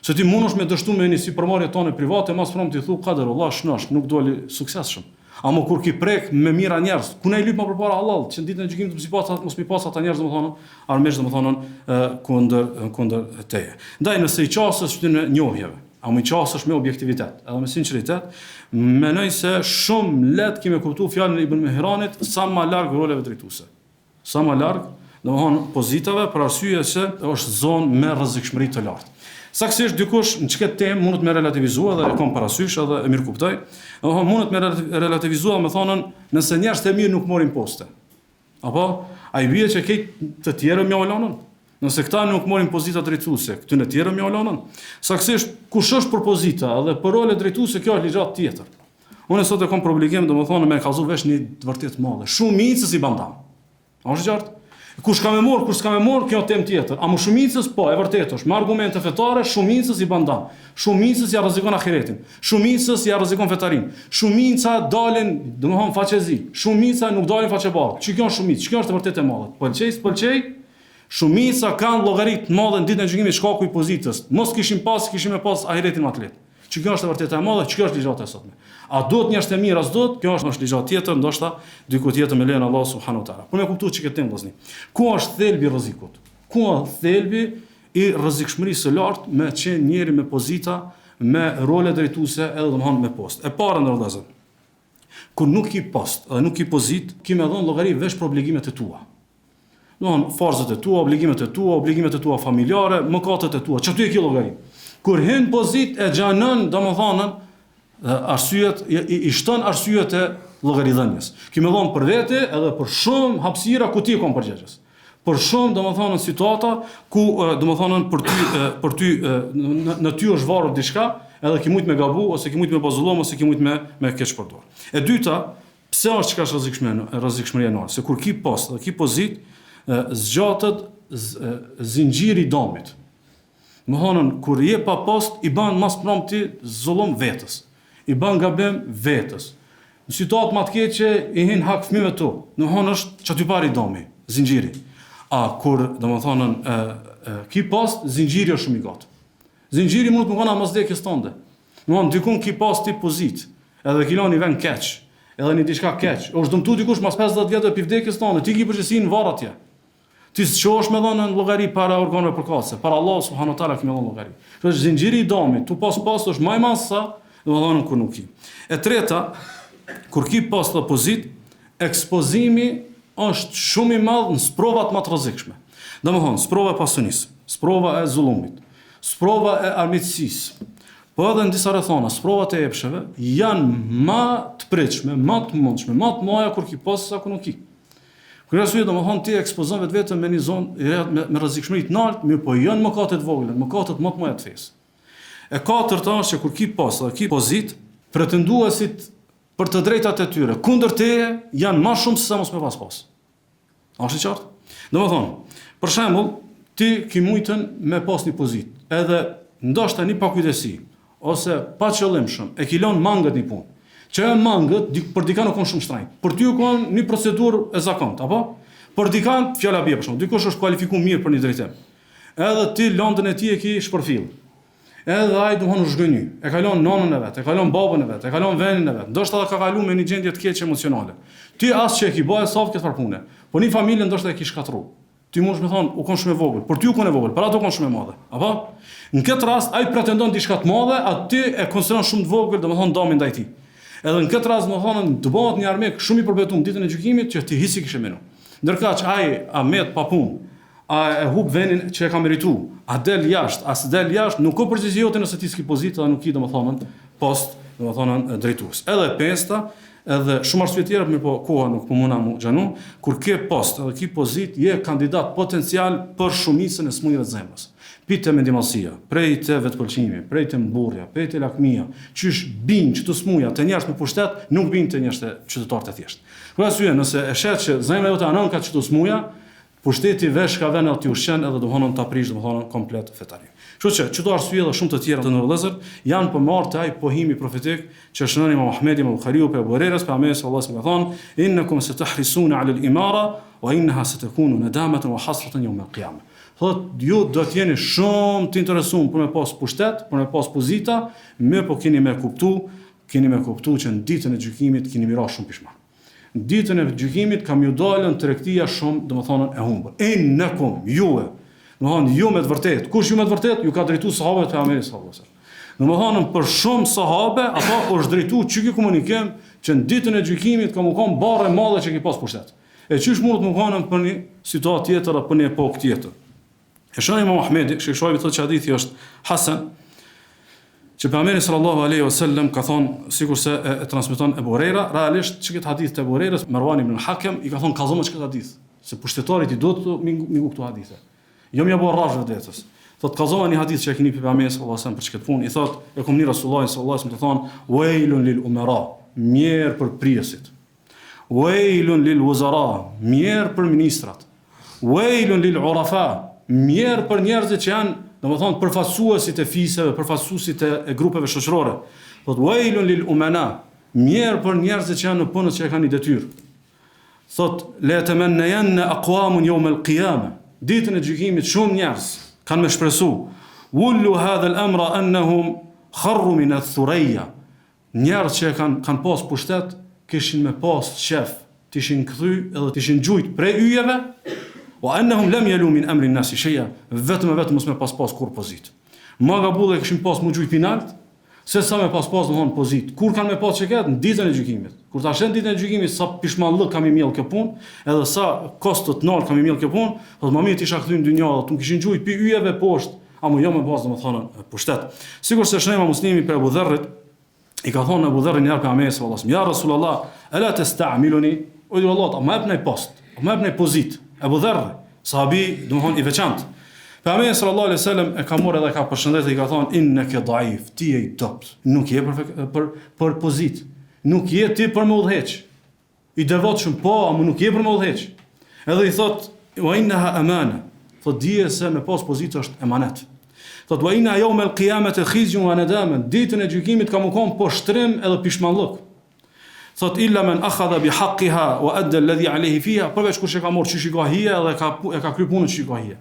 Se ti mundesh me dështu me një si përmarrje tonë private, mas prom ti thu qaderullah shnosh, nuk doli suksesshëm. Amo kur ki prek me mira njerëz, ku na i lyp më përpara halal, që ditën e gjykimit mos mi pas ata njerëz domethënë, armesh domethënë kundër teje. Ndaj nëse i qasësh në njohjeve, amo i qasësh me objektivitet, edhe me sinqeritet, mendoj se shumë lehtë kimë kuptuar fjalën e Ibn Mihranit sa më larg roleve drejtuese. Sa më larg, domethënë pozitave për arsye se është zonë me rrezikshmëri të lartë. Saksisht dikush në çka temë mundet me relativizua dhe e kam parasysh edhe e mirë kuptoj. Domethënë mundet me relativizua me thonën nëse njerëz të mirë nuk morin poste. Apo ai bie që të tjerë mjolonën. Nëse këta nuk morin pozita drejtuese, këtu në tjerë mjolonën. Saksisht kush është për pozita edhe për role drejtuese, kjo është ligjat tjetër. Unë sot e kam për obligim domethënë me kallzu vesh një vërtet madhe. Shumicës i bandam. A është qartë? Kush ka me morë, kush s'ka me morë, kjo temë tjetër. A më shumicës, po, e vërtet është, me argumente fetare, shumicës i bandan. Shumicës ja rrezikon ahiretin. Shumicës ja rrezikon fetarin. Shumica dalin, domethënë faqezi. Shumica nuk dalin faqebardh. Ç'kjo është shumicë? Ç'kjo është vërtet e madhe? Pëlqej? Shumica kanë llogarit të madhe në ditën e gjykimit shkaku i pozitës. Mos kishim me pas ahiretin më të lehtë. Ç'kjo është vërtet e madhe? Ç'kjo është ligjata e sotme? A duhet njerëz të mirë as duhet? Kjo është ligjat tjetër, ndoshta diku tjetër me lejen Allah subhanahu wa taala. Po ne kuptoj ç'ke tem vëzni. Ku është thelbi i rrezikut? Ku është thelbi i rrezikshmërisë së lartë me qenë njëri me pozita, me role drejtuese edhe domethënë me post. E para ndërvëllazër. Kur nuk ki post, edhe nuk ki pozit, ki me dhon llogari vesh për obligimet e tua. Domethënë farzat e tua, obligimet e tua familjare, mëkatet e tua. Çfarë e ki llogari? Kur hin pozit e xhanon domethënë arsyet i shton arsyet e llogaridhënies. Ki më dhon për vete edhe për shumë hapësira ku ti kom përgjegjës. Për shumë domethënë situata ku domethënë për ty në ty është varur diçka, edhe ki mujt me gabu ose ki mujt me bazullom ose ki mujt me keq përdor. E dyta, pse është çka rrezikshmëria e Se kur ki post dhe ki pozit, zgjatet zinxhiri i dëmit. Domethënë kur je pa post i bën mas prompti zullum vetes. I bën gabim vetes. Në situatë më të keqe i hin hak fëmijëve tu. Domethënë është çaty pari domi, zinxhiri. A kur domethënë ki post zinxhiri është shumë i gat. Zinxhiri mund të mëkon mosdekjes tonde. Domethënë dikun ki post ti pozit, edhe kiloni vën keq, edhe një diçka keq. Është dëmtu dikush mas 50 vjetëve pi vdekjes tonde, ti ki përgjegjësinë varr atje. Ti s'qosh me dhënë në llogari para organeve përkatëse, para Allah subhanahu wa taala që më dhon llogari. Kjo është zinxhiri i domit, tu pas është më i madh sa domethënë kur nuk ki. E treta, kur ki pas të pozit, ekspozimi është shumë i madh në sprovat më të rrezikshme. Domethënë, sprova e pasunisë, sprova e zullumit, sprova e armiqësisë, po edhe në disa rrethana, sprovat e epsheve janë më të pritshme, më të mundshme, më të mëdha kur ki pas sa kur nuk ki. Kur arsye domethënë ti ekspozon vetveten me një zonë me rrezikshmëri të lartë, mirë po janë mëkate të vogla, mëkate më të mëdha të fesë. E katërta është që kur ki pas, ki pozit, pretenduesit për të drejtat e tyre kundër teje janë më shumë se sa mos me pas. A është i qartë? Domethënë, për shembull, ti ki mujtën me pas një pozit, edhe ndoshta një pakujdesi ose pa qëllimshëm e ki lënë mangët një punë. Që e mangët për dikant nuk kanë shumë shtrenjtë. Për ty ka një procedurë e zakontë, apo? Për dikant fjala bie për shkak. Dikush është kualifikuar mirë për një drejtim. Edhe ti lëndën e tij e ki shpërfill. Edhe ai domthonë u zhgënjy. E kalon nonën e vet, e kalon babën e vet, e kalon venin e vet. Ndoshta ka kaluar me një gjendje të keqe emocionale. Ti as që e ki bëj sa këtë farpune. Po një familje ndoshta e ki shkatërruar. Ti mund të më thon, u kon shumë e vogël, por ti u kon e vogël, për ato kon shumë e madhe. Apo? Në këtë rast ai pretendon diçka të madhe, aty e konsideron shumë të vogël, domethënë dami ndaj tij. Edhe në këtë rast domethënë të bëhet një armik shumë i përbetuar ditën e gjykimit që ti hisi kishe menu. Ndërkaq ai a met pa punë, a e hub venin që e ka merituar, a del jashtë, as del jashtë, nuk ka përgjegjësinë nëse ti s'ki pozitë dhe nuk i domethënë post, domethënë drejtues. Edhe pesta, edhe shumë arsye tjera, mirë po koha nuk po muna mu xhanu, kur ke post edhe ki pozitë, je kandidat potencial për shumicën e smundjeve të zemrës. Pite mendimallësia, prej të vetpëlqimi, prej të mburrja, prej të lakmia, qysh bin çdo smuja të njerëz me pushtet, nuk bin të njerëz të qytetarë të thjeshtë. Për arsye, nëse e shet që zemra jote anon ka çdo smuja, pushteti vesh ka vënë aty ushqen edhe domthonë ta prish domthonë komplet fetari. Kështu që çdo arsye dhe shumë të tjera të ndërlëzër janë për marrë të ai pohimi profetik që shënon Imam Ahmedi, Imam Buhariu, pe Abu Hurajra, pe Ahmed sallallahu alaihi wasallam ka thonë innakum satahrisuna 'ala al-imara wa innaha satakunu nadamatan wa hasratan yawm al-qiyamah. Thot ju do të jeni shumë të interesuar për me pas pushtet, për me pas pozita, më po keni me kuptu që në ditën e gjykimit keni mira shumë pishman. Në ditën e gjykimit kam ju dalën tregtia shumë, domethënë e humbur. Innakum juve. Domethënë ju me të vërtetë. Kush ju me të vërtetë? Ju ka drejtuar sahabët e Pejgamberit sallallahu alajhi wasallam. Domethënë për shumë sahabe apo është drejtuar çiki komunikim që në ditën e gjykimit kam u kon barre madhe që ki pas pushtet. E çish mund të më kanë për një situatë tjetër apo një epokë tjetër. E shohim Imam Ahmedi, shikojmë thotë që hadithi është hasan, që Pejgamberi sallallahu alaihi wasallam ka thonë, sikurse e transmeton Abu Hurajra, realisht që këtë hadith të Abu Hurajrës, Marwan ibn al-Hakem i ka thonë kallëzom çka hadith, se pushtetarit i do të miku këto hadithe. Jo më apo rrafë vetës. Thotë kallëzom një hadith që e keni Pejgamberi sallallahu alaihi wasallam për çkëtë punë, i thotë e kom ni Rasulullah sallallahu alaihi wasallam të thonë wailun lil umara, mirë për priesit. Wailun lil wuzara, mirë për ministrat. Wailun lil urafa, mirë për njerëzit që janë, domethënë përfaqësuesit e fisëve, përfaqësuesit e grupeve shoqërore. Thot wailun lil umana, mirë për njerëzit që janë në punët që e kanë një detyrë. Thot la tamanna aqwamun yawm al-qiyamah, ditën e gjykimit shumë njerëz kanë me shpresu ullu hadha al-amra annahum kharru min ath-thuraya, njerëz që kanë pas pushtet kishin me pas shef, tishin kthy edhe tishin gjujt prej yjeve. Wa annahum lam yalu min amri an-nas shay'a, vetëm mos me pas kur pozit. Ma gabullë kishin pas më gjujt pinalt, se sa me pas domthon pozit. Kur kanë me pas çeket në ditën e gjykimit. Kur ta shen ditën e gjykimit sa pishmallëk kam i miell kjo punë, edhe sa kosto të nal kam i miell kjo punë, do të mamit isha kthy në dynjë, do të kishin gjujt pi yjeve poshtë, apo jo me pas domthon pushtet. Sigurisht se shënojmë muslimi për Abu Dharrit, i ka thonë Abu Dharri një Pejgamberi sallallahu alaihi wasallam, ya Rasulullah, ala tasta'miluni? O ju Allah, ma jep në post, ma jep në pozit. Abu Dharr, sahabi, domthon i veçantë. Pejgamberi sallallahu alaihi wasallam e ka marrë dhe ka përshëndetur i ka thonë innaka dhaif, ti je i dopt, nuk je për pozit, nuk je ti për më udhëheq. I devotshëm po, ama nuk je për më udhëheq. Edhe i thot wa innaha amana, thot dije se me pas pozit është emanet. Thot wa inna yawm al-qiyamati khizyun wa nadama, ditën e gjykimit ka më kon po shtrim edhe pishmallok. Thot illa man akhadha bi haqqiha wa adda alladhi alayhi fiha, përveç kush e ka marrë çish i ka hije dhe e ka kryer punën çish i ka hije.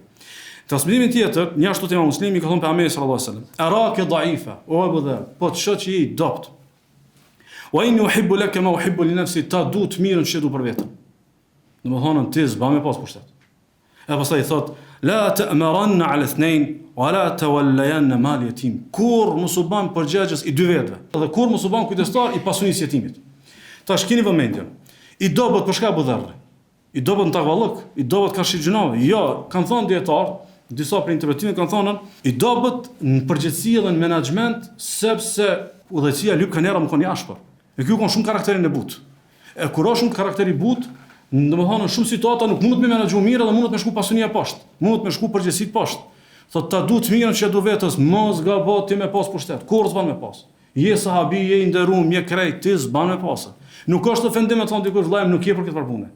Transmetimin tjetër, një ashtu Imam Muslimi ka thonë Pejgamberi sallallahu alaihi wasallam, araka dha'ifa, o Abu Dharr, po të shoh që je i dopt. Wa inni uhibbu laka ma uhibbu li nafsi, ta du të mirën që du për veten. Domethënë ti s'ba me pas pushtet. E pastaj i thot la ta'maranna 'ala ithnain wa la tawallayanna mal yatim. Kur mos u bën përgjegjës i dy vetëve, dhe kur mos u bën kujdestar i pasunisë jetimit. Tash keni vëmendjen. I dobët për shka Abu Dharr. I dobët në takvallëk, i dobët ka shigjonave. Jo, kanë thonë dietar, disa për interpretimit kanë thonë i dobët në përgjithësi dhe në menaxhment sepse udhëheqësia lyp kanë më kon jashpër. E ky ka shumë karakterin e butë. E kur është shumë karakteri butë, domethënë shumë situata nuk mund të më menaxhu mirë dhe mund të më shku pasunia poshtë, mund të më shku përgjegjësit poshtë. Thotë ta duhet mirën që do vetës mos gabo ti me pas pushtet. Kur s'ban me pas. Je sahabi, je i nderuar, je krejt, ti s'ban me pas. Nuk është ofendim të thonë dikush vllai nuk je për këtë punë.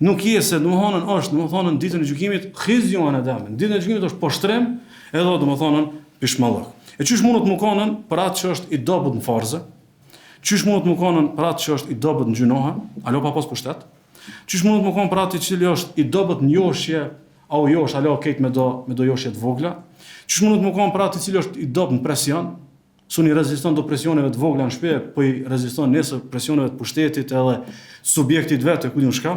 Nuk je se domethënë është domethënë ditën e gjykimit khizyun adam. Ditën e gjykimit është poshtrim edhe domethënë pishmallok. E çish mundet më konën për atë që është i dobët në farze? Çish mundet më konën për atë që është i dobët në gjinoha? Alo pa pas pushtet? Çish mundet më konën për atë i cili është i dobët në joshje? Au josh, alo këtë me do joshje të vogla? Çish mundet më konën për atë i cili është i dobët në presion? Suni reziston do presioneve të vogla në shtëpi, po i reziston nesër presioneve të pushtetit edhe subjektit vetë ku diun çka?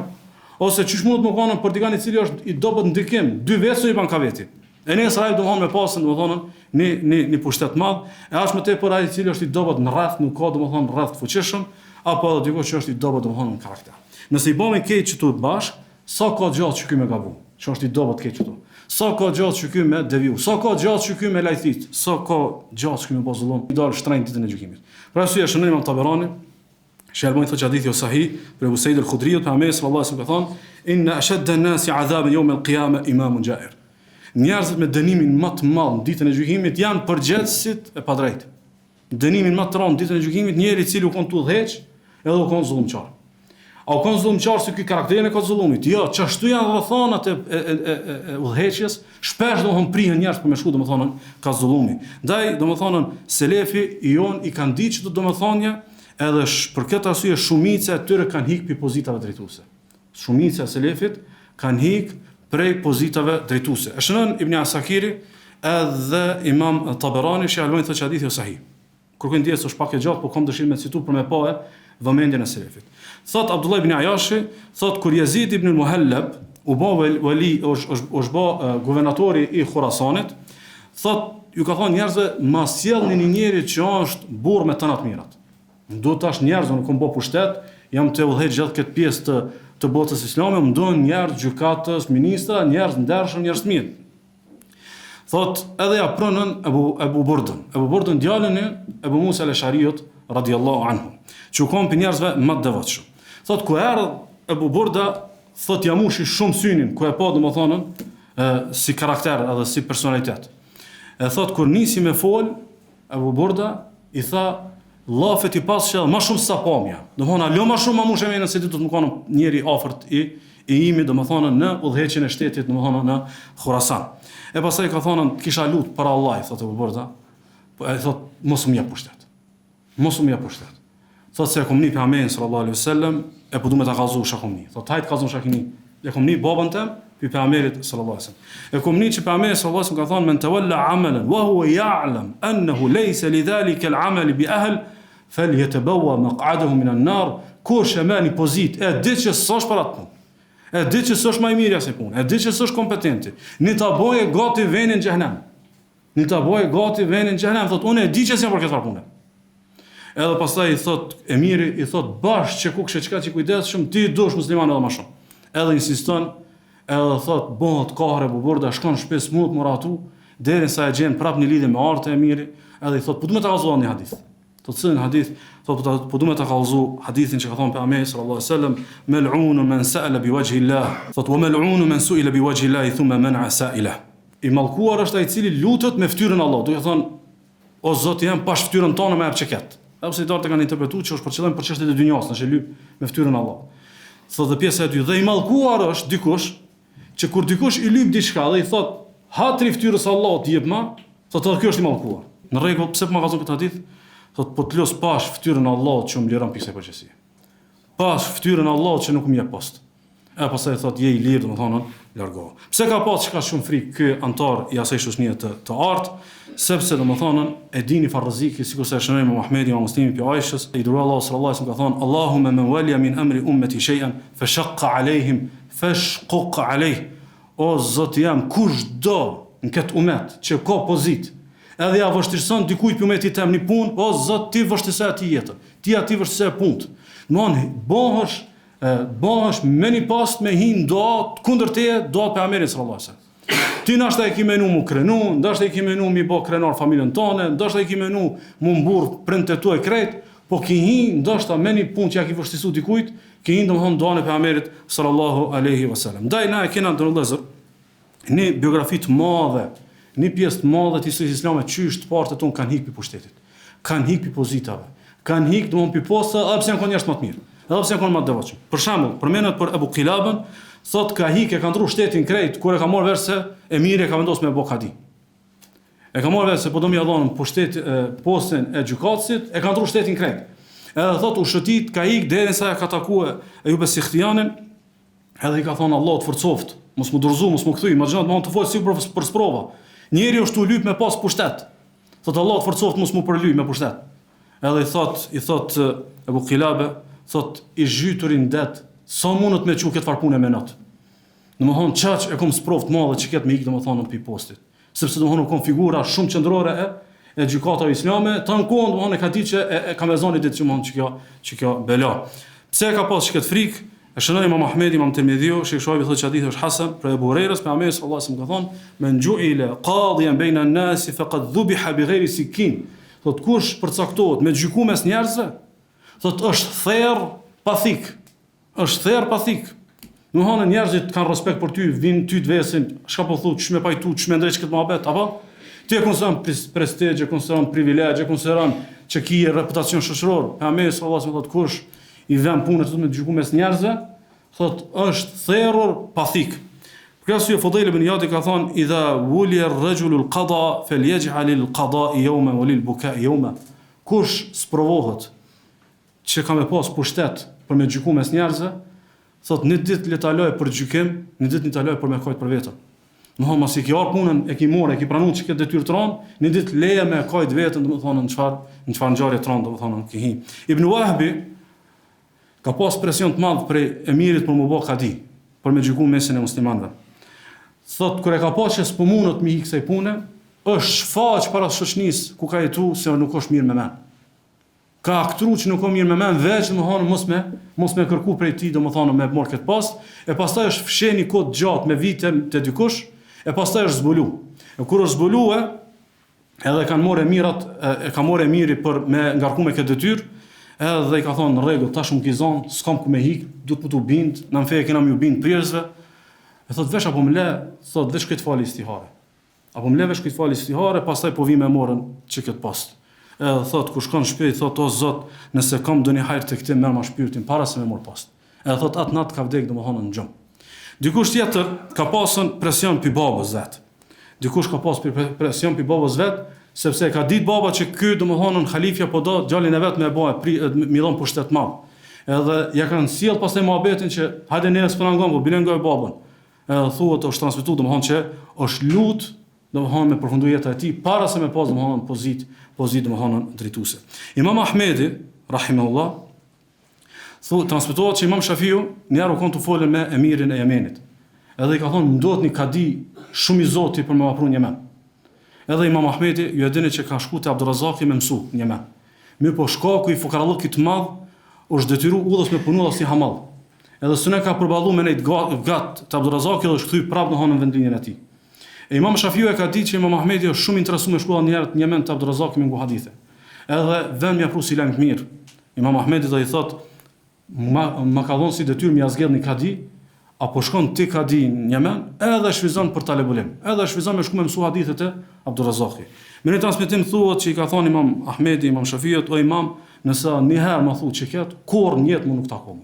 Ose çish mundet më konën për dikani i cili është i dobët ndikim, dy vetë i ban ka veti. E nesër ai do të me pasën, domethënë në pushtet të madh, e as më tepër ai i cili është i dobët në rreth, nuk ka domethënë rreth të fuqishëm, apo edhe dikush që është i dobët domethënë në karakter. Nëse i bëmi këtë çtu të bashk, sa ka gjatë që ky me gabu, që është i dobët këtë çtu. Sa ka gjatë që ky me deviu, sa ka gjatë që ky me lajthit, sa ka gjatë që ky me bozullon, i dal shtrenjt ditën e gjykimit. Për arsye shënim Imam Taberani, Shërboni thotë hadithi sahih për Abu Said al-Khudri, pejgamberi sallallahu alaihi wasallam ka thonë: "Inna ashadda an-nasi 'adhaban yawm al-qiyamah imamun ja'ir." Njerëzit me dënimin më të madh ditën e gjykimit janë përgjegjësit e padrejtë. Dënimin më të rënd ditën e gjykimit njëri i cili u kon tullheq edhe u kon zullumçar. A u kon zullumçar se ky karakterin e ka zullumit? Jo, çashtu janë rrethonat e udhëheqjes, shpesh domthon prihen njerëz për me shku domethënë ka zullumi. Ndaj domethënë selefi i jon i kanë ditë çdo domethënie, edhe për këtë arsye shumica e tyre kanë hik pi pozitave drejtuese. Shumica e selefit kanë hik prej pozitave drejtuese. E shënon Ibn Asakiri edhe Imam Taberani që Albani thotë hadithi sahih. Kërkojnë dihet se është pak e gjatë, por kam dëshirë me citu për me pa vëmendjen e selefit. Thot Abdullah ibn Ayashi, thot kur Yazid ibn al-Muhallab u bë vali është bë guvernatori i Khurasanit, thot ju ka thonë njerëzve ma sjellni një njeri që është burr me tëna të mirat. Do tash njerëz nuk kanë bë pushtet, jam të udhëheq gjatë këtë pjesë të botës islame, më duan njerëz gjykatës, ministra, njerëz ndershëm, njerëz të mirë. Thot edhe ja pronën Abu Burdën. Abu Burdën djalin e Abu Musa al-Ash'ariut radiyallahu anhu. Që kom për njerëzve më të devotshëm. Thot ku erdh Abu Burda, thot jamushi shumë synin, ku e pa domethënën si karakter edhe si personalitet. E thot kur nisi me fol, Abu Burda i tha llafet I passhë më shumë sa pamja. Domethënë alo më shumë mamushë më nëse ti do të më kanë njëri afërt i imi domethënë në udhëheqjen e shtetit domethënë në Khurasan. E pastaj ka thonë kisha lut për Allah, thotë Abu Burda. Po ai thot mos më jap pushtet. Mos më jap pushtet. Thot se e kom një pejgamberin sallallahu alaihi wasallam e po duhet ta kallëzoj shakuni. Thot hajt kallëzoj shakini. E kom një babën tëm pi pejgamberit sallallahu alaihi wasallam. E kom një që pejgamberi sallallahu alaihi wasallam ka thonë men tawalla amalan wa huwa ya'lam annahu laysa lidhalika al-amal bi ahl falyatabawa maq'adahu min an-nar. Kush e merr një pozitë e di që s'është për atë punë. E di që s'është më I mirë se punë. E di që s'është kompetenti. Ni ta boje gati venin xhenem. Ni ta boje gati venin xhenem. Thot unë e di që s'jam për këtë punë. Edhe pastaj I thot emiri I thot bash që ku kishe çka që kujdesshëm ti dush musliman edhe më shumë. Edhe insiston, edhe thot bëhet kohre Abu Burda shkon shpes mund të moratu derisa e gjen prap në lidhje me artë e emiri, edhe I thot po duhet ta kallëzoj një hadith. Thot cilin hadith? Thot po duhet ta kallëzoj hadithin që ka thënë pejgamberi sallallahu alaihi wasallam mal'un man sa'ala bi wajhi Allah. Thot wa mal'un man su'ila bi wajhi Allah thumma man'a sa'ila. I mallkuar është ai I cili lutet me fytyrën Allah. Do të thonë o Zot jam pa fytyrën tonë me çeket. Ose I dorë kanë interpretuar që është për qëllim për çështjet e dynjos, nëse lyp me fytyrën Allah. Thotë dhe pjesa e dytë, dhe I mallkuar është dikush që kur dikush I lyp diçka dhe I thot hatri fytyrës Allahut jepma, thotë ky është I mallkuar. Në rregull, pse po më vazhdon këtë hadith? Thotë po të los pash fytyrën Allahut që më liron pikë përgjësie. Pash fytyrën Allahut që nuk më jep post. E pastaj thotë je I lirë, domethënë largohu. Pse ka pas çka shumë frikë ky antar I asaj shoqënie të art? Sepse domethënë e dini farrëziki sikur se shënoi Muhamedi wa Muslimi pi Aishës I dërua Allah sallallahu alaihi wasallam ka thonë Allahumma man waliya min amri ummati shay'an fashaqqa alaihim fashquq alayh. O Zot jam kushdo në këtë umet që ka pozit edhe ja vështirëson dikujt për umetit tëm një punë, o Zot ti vështirësoj atij jetën. Ti atij vështirësoj punët. Domthon bëhesh me një post me hin do kundër teje do pejgamberit sallallahu alaihi wasallam. Ti ndoshta e ke menu mu krenu, ndoshta e ke menu mi bë krenar familjen tonë, ndoshta e ke menu mu mburr prindët tuaj krejt, po ki hi ndoshta me një punë që ja ke vështisu dikujt, ki hi domthon duan e pejgamberit sallallahu alaihi wasallam. Ndaj na e kena ndërlëzër një biografi të madhe, një pjesë të madhe të historisë islame çysh të partë tonë kanë hik pi pushtetit, kanë hik pi pozitave, kanë hik domthon pi posta, edhe pse janë kanë njerëz më të mirë, edhe pse janë kanë më të devotshëm. Për shembull, përmendet për Abu Qilabën, thot ka hik e ka ndru shtetin krejt kur e ka marrë vesh se emiri e ka vendosur me bë kadi. E ka marrë vesh se po do më dhon pushtet postën e gjykatësit, e ka ndru shtetin krejt. Edhe thot u shëtit ka hik derisa ka takuar Ejube Sikhtianin, edhe i ka thonë Allah të forcoft, mos mu dorzu, mos mu kthy, imagjinat më të fol si për sprova. Njeri është u lyp me pas pushtet. Thot Allah të forcoft mos mu përlyp me pushtet. Edhe i thot Abu Qilabe, thot i zhytur i ndet, sa mundet me çu këtë farpunë me natë. Domethënë çaq e kom sprov të madhe që këtë me ik domethënë në pi postit. Sepse domethënë kon figura shumë qendrore e gjykatave islame, tankon domethënë ka ditë që e ka me zonë ditë që kjo bela. Pse ka pas këtë frikë? E shënoi Imam Ahmedi, Imam Tirmidhiu, Sheikh Shuaibi thotë që hadithi është hasan, për Abu Hurairës, pejgamberi sallallahu alajhi wasallam ka thonë: "Men ju'ila qadiyan bayna an-nas faqad dhubiha bighayri sikin." Thot kush përcaktohet me gjyku mes njerëzve, thot është therr pa thik. Është therr pa thik. Domethënë njerëzit kanë respekt për ty, vinë ty të vesin, çka po thotë, ç'më pajtu, ç'më ndreq këtë mohabet, apo? Ti e konsideron prestigj, e konsideron privilegj, e konsideron që ki reputacion shoqëror. Pejgamberi sallallahu alajhi wasallam thotë kush i vën punën të me gjyku mes njerëzve, thot është therrur pa thik. Për këtë arsye Fudhail ibn Iyad ka thonë: "Idha wuliya ar-rajulu al-qada falyaj'al al-qada'i yawman wa lil-buka'i yawman." Kush sprovohet që ka me pas pushtet për me gjyku mes njerëzve, thot një ditë le ta loj për gjykim, një ditë le ta loj për me kajt për vetën. Domethënë mos i ke marrë punën, e ke marrë, e ke pranuar që këtë detyrë tron, një ditë leje me kajt vetën, domethënë në çfarë ngjarje tron, domethënë ke hi. Ibn Wahbi ka pas presion të madh prej emirit për mu bë kadi, për me gjyku mesin e muslimanëve. Thot kur e ka pas që s'po mundet mi kësaj pune, është shfaq para shoqënisë ku ka jetu se nuk është mirë me men. Ka aktru që nuk ka mirë me men, veç mos me kërku prej ti, domethënë me marr këtë post, e pastaj është fsheni kod gjatë me vite te dikush, e pastaj është zbulu. E kur është zbulue, edhe kanë marrë emirat, e ka marrë emiri për me ngarku me këtë detyrë, edhe i ka thonë në rregull, tash më kizon, s'kam ku me hik, duhet më tu bind, në feje kena më ju bind prirësve. E thot vesh apo më le, thot vesh këtë fali istihare. Apo më le vesh këtë fali istihare, pastaj po vi me morën që këtë post. Edhe thot kur shkon në shtëpi, thot o Zot, nëse kam ndonjë hajër tek ti, merr ma shpirtin para se me mor post. Edhe thot atë natë ka vdek domethënë në xham. Dikush tjetër ka pasën presion pi babës vet. Dikush ka pas presion pi babës vet, sepse ka ditë baba që ky domethënë halifja po do djalin e vet me bëj mi dhon pushtet madh. Edhe ja kanë sjell pastaj mohabetin që hajde ne s'prangon, po bile ngoj babën. Edhe thuhet është transmetuar domethënë që është lut domethënë me përfundu jeta e tij para se me pas domethënë pozitë domethënë drejtuese. Imam Ahmedi rahimahullah transmetohet që Imam Shafiu një herë u kon të folën me emirin e Yemenit. Edhe i ka thonë ndodhet një kadi shumë i zoti për me vapru në Yemen. Edhe Imam Ahmedi ju e dini që ka shku te Abdurazaki me mësu në Yemen. Mirë po shkaku i fukarallëkit të madh është detyru udhës me punu si hamall. Edhe s'u ka përballu me nejt gat te Abdurazaki dhe është kthy prapë në vendlinjen e tij. E Imam Shafiu e ka ditë që Imam Ahmedi është shumë interesuar me shkolla njerëz në Yemen te Abdurazaki me ngu hadithe. Edhe vën mja pru si lajm të mirë. Imam Ahmedi do i thotë ma ka dhënë si detyrë mi azgjedh një kadi, apo shkon ti kadi në Yemen, edhe shfizon për talebulim, edhe shfizon me shku me mësu hadithet e Abdurazaki. Me një transmetim thuhet që i ka thonë Imam Ahmedi, Imam Shafiut, o imam, nëse njëherë ma thu që ketë, kur njetë mu nuk takomu.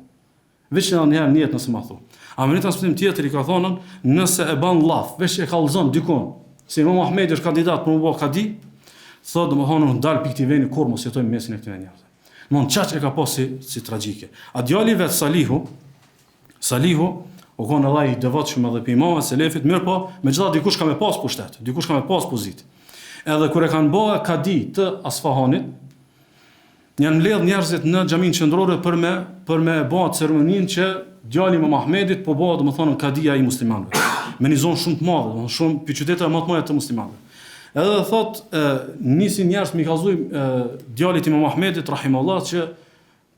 Veç që njëherë njetë nëse ma thu. A me një transmetim tjetër i ka thonën, nëse e ban laf, veç që e kallëzon dikon, se Imam Ahmedi është kandidat për më bë kadi, thotë domethënë dal pikë veni kur mos jetojmë mesin e këtyre njerëzve. Domthon çaq e ka pas si tragjike. A djali vet Salihu u kon Allah i devotshëm edhe pe imamëve selefit, mirë po, megjithatë dikush ka me pas pushtet, dikush ka me pas pozitë. Edhe kur e kanë bërë kadi të Asfahanit, janë mbledh njerëzit në xhamin qendrore për me bërë ceremoninë që djali Imam Ahmedit po bëhet domethënë kadia i muslimanëve. Me një zonë shumë të madhe, domethënë shumë pi qytete më të mëdha të muslimanëve. Edhe thot nisi njerëz mi kallzoi djalit Imam Ahmedit rahimahullah që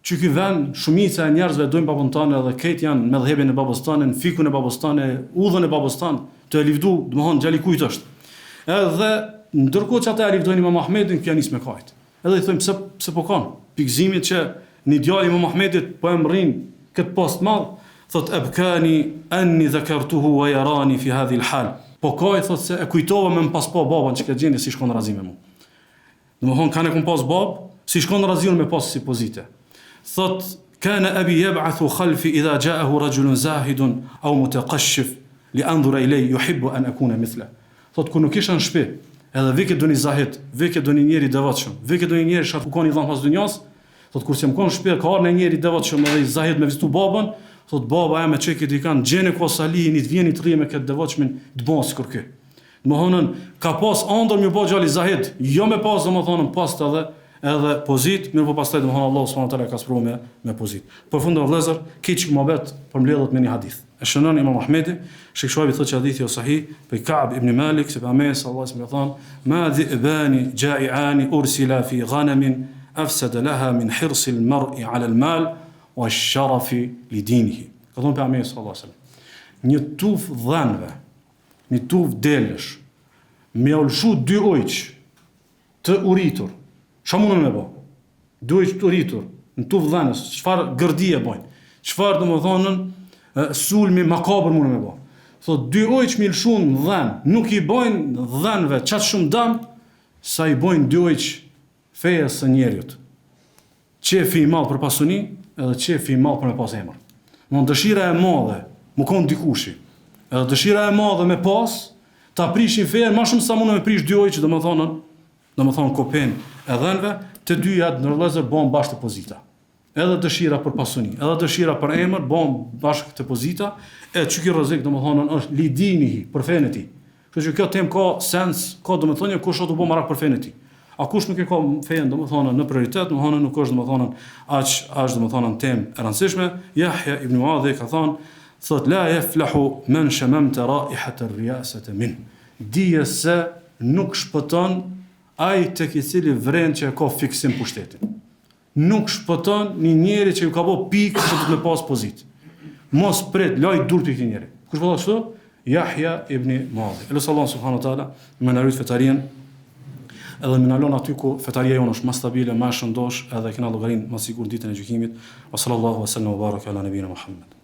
ky vend shumica e njerëzve dojnë babën tonë edhe këtë janë me dhëbin e babës tonë, në fikun e babës tonë, udhën e babës tonë, të e livdu, domethënë djali kujt është. Edhe ndërkohë që ata e livdojnë Imam Ahmedin, kjo nis me kajt. Edhe i thojmë pse po kanë pikëzimit që një djalë Imam Ahmedit po e mrrin këtë post madh, thot ebkani anni dhakartuhu wa yarani fi hadhihi al-hal. Po kaj thot se e kujtova me pas pa baban që këtë gjendje si shkon razi me mua. Domethënë kanë kum pas bab, si shkon raziun me pas si pozite. Thot kana abi yab'athu khalfi idha ja'ahu rajulun zahidun aw mutaqashshif li anzura ilay yuhibbu an akuna mithla. Thot kur nuk isha në shtëpi, edhe vike doni zahid, vike doni njëri devotshëm, vike doni njëri shafukoni dhon pas dunjas, thot kur s'm kon në shtëpi ka ardhur njëri devotshëm edhe i zahid me vizitu babën, thot baba jam me çeki ti kanë gjene ku salini të vjeni të rri me këtë devotshmin të bos kur kë. Domethënë ka pas ëndër më bëj gjali zahid, jo me pas domethënë pas edhe pozit, mirë po pastaj domethënë Allah subhanahu wa taala ka sprovuar me pozit. Përfundon vëllezër, keq mohabet për mbledhët me një hadith. E shënon Imam Ahmedi, Sheikh Shuaibi thotë që hadithi është sahih, për Ka'b ibn Malik, se pejgamberi sallallahu alaihi wasallam thonë: "Ma dhi'bani ja'i'ani ursila fi ghanamin afsada laha min hirsi al-mar'i 'ala al-mal wa ash-sharafi li dinihi." Ka thonë pejgamberi sallallahu alaihi wasallam, një tuf dhanve, një tuf delësh, me ulshu dy ujq të uritur. Çfarë mundon me bë? Dy ujq të uritur, në tuf dhanës, çfarë gërdie bojnë? Çfarë domethënë sulmi makabër mundon me bë? Thot dy ujq me lshun dhan, nuk i bojnë dhanve çat shumë dëm sa i bojnë dy ujq fejes së njerëzit. Qefi i madh për pasuni, edhe qefi i madh për me pas emër. Në dëshira e madhe, më kon dikushi. Edhe dëshira e madhe me pas, ta prishin fejen më shumë sa mundon me prish dy ujq, domethënë kopen e dhanve, të dyja ndërlëzër bën bashkë të pozita. Edhe dëshira për pasuni, edhe dëshira për emër bën bashkë të pozita, e çu ky rrezik domethënë është lidinihi për fenë e tij. Kështu që kjo temë ka sens, ka domethënë kush do të bëj marrë për fenë e tij. A kush nuk e ka fenë domethënë në prioritet, domethënë nuk është domethënë aq domethënë temë e rëndësishme. Yahya ibn Muadh ka thot la yaflahu man shamamta ra'ihat ar-riyasati min. Dije se nuk shpëton ai tek i cili vren që ka fiksim pushtetin. Nuk shpëton një njeri që ju ka bë pikë që të me pas pozit. Mos prit, laj dur pikë njeri. Kush po ashtu? Yahya ibn Muadh. Elusallahu subhanahu wa taala më na rrit fetarien. Edhe më nalon aty ku fetaria jonë është më stabile, më shëndosh, edhe kena llogarin më sigurt ditën e gjykimit. Sallallahu alaihi wasallam wa baraka ala nabina Muhammad.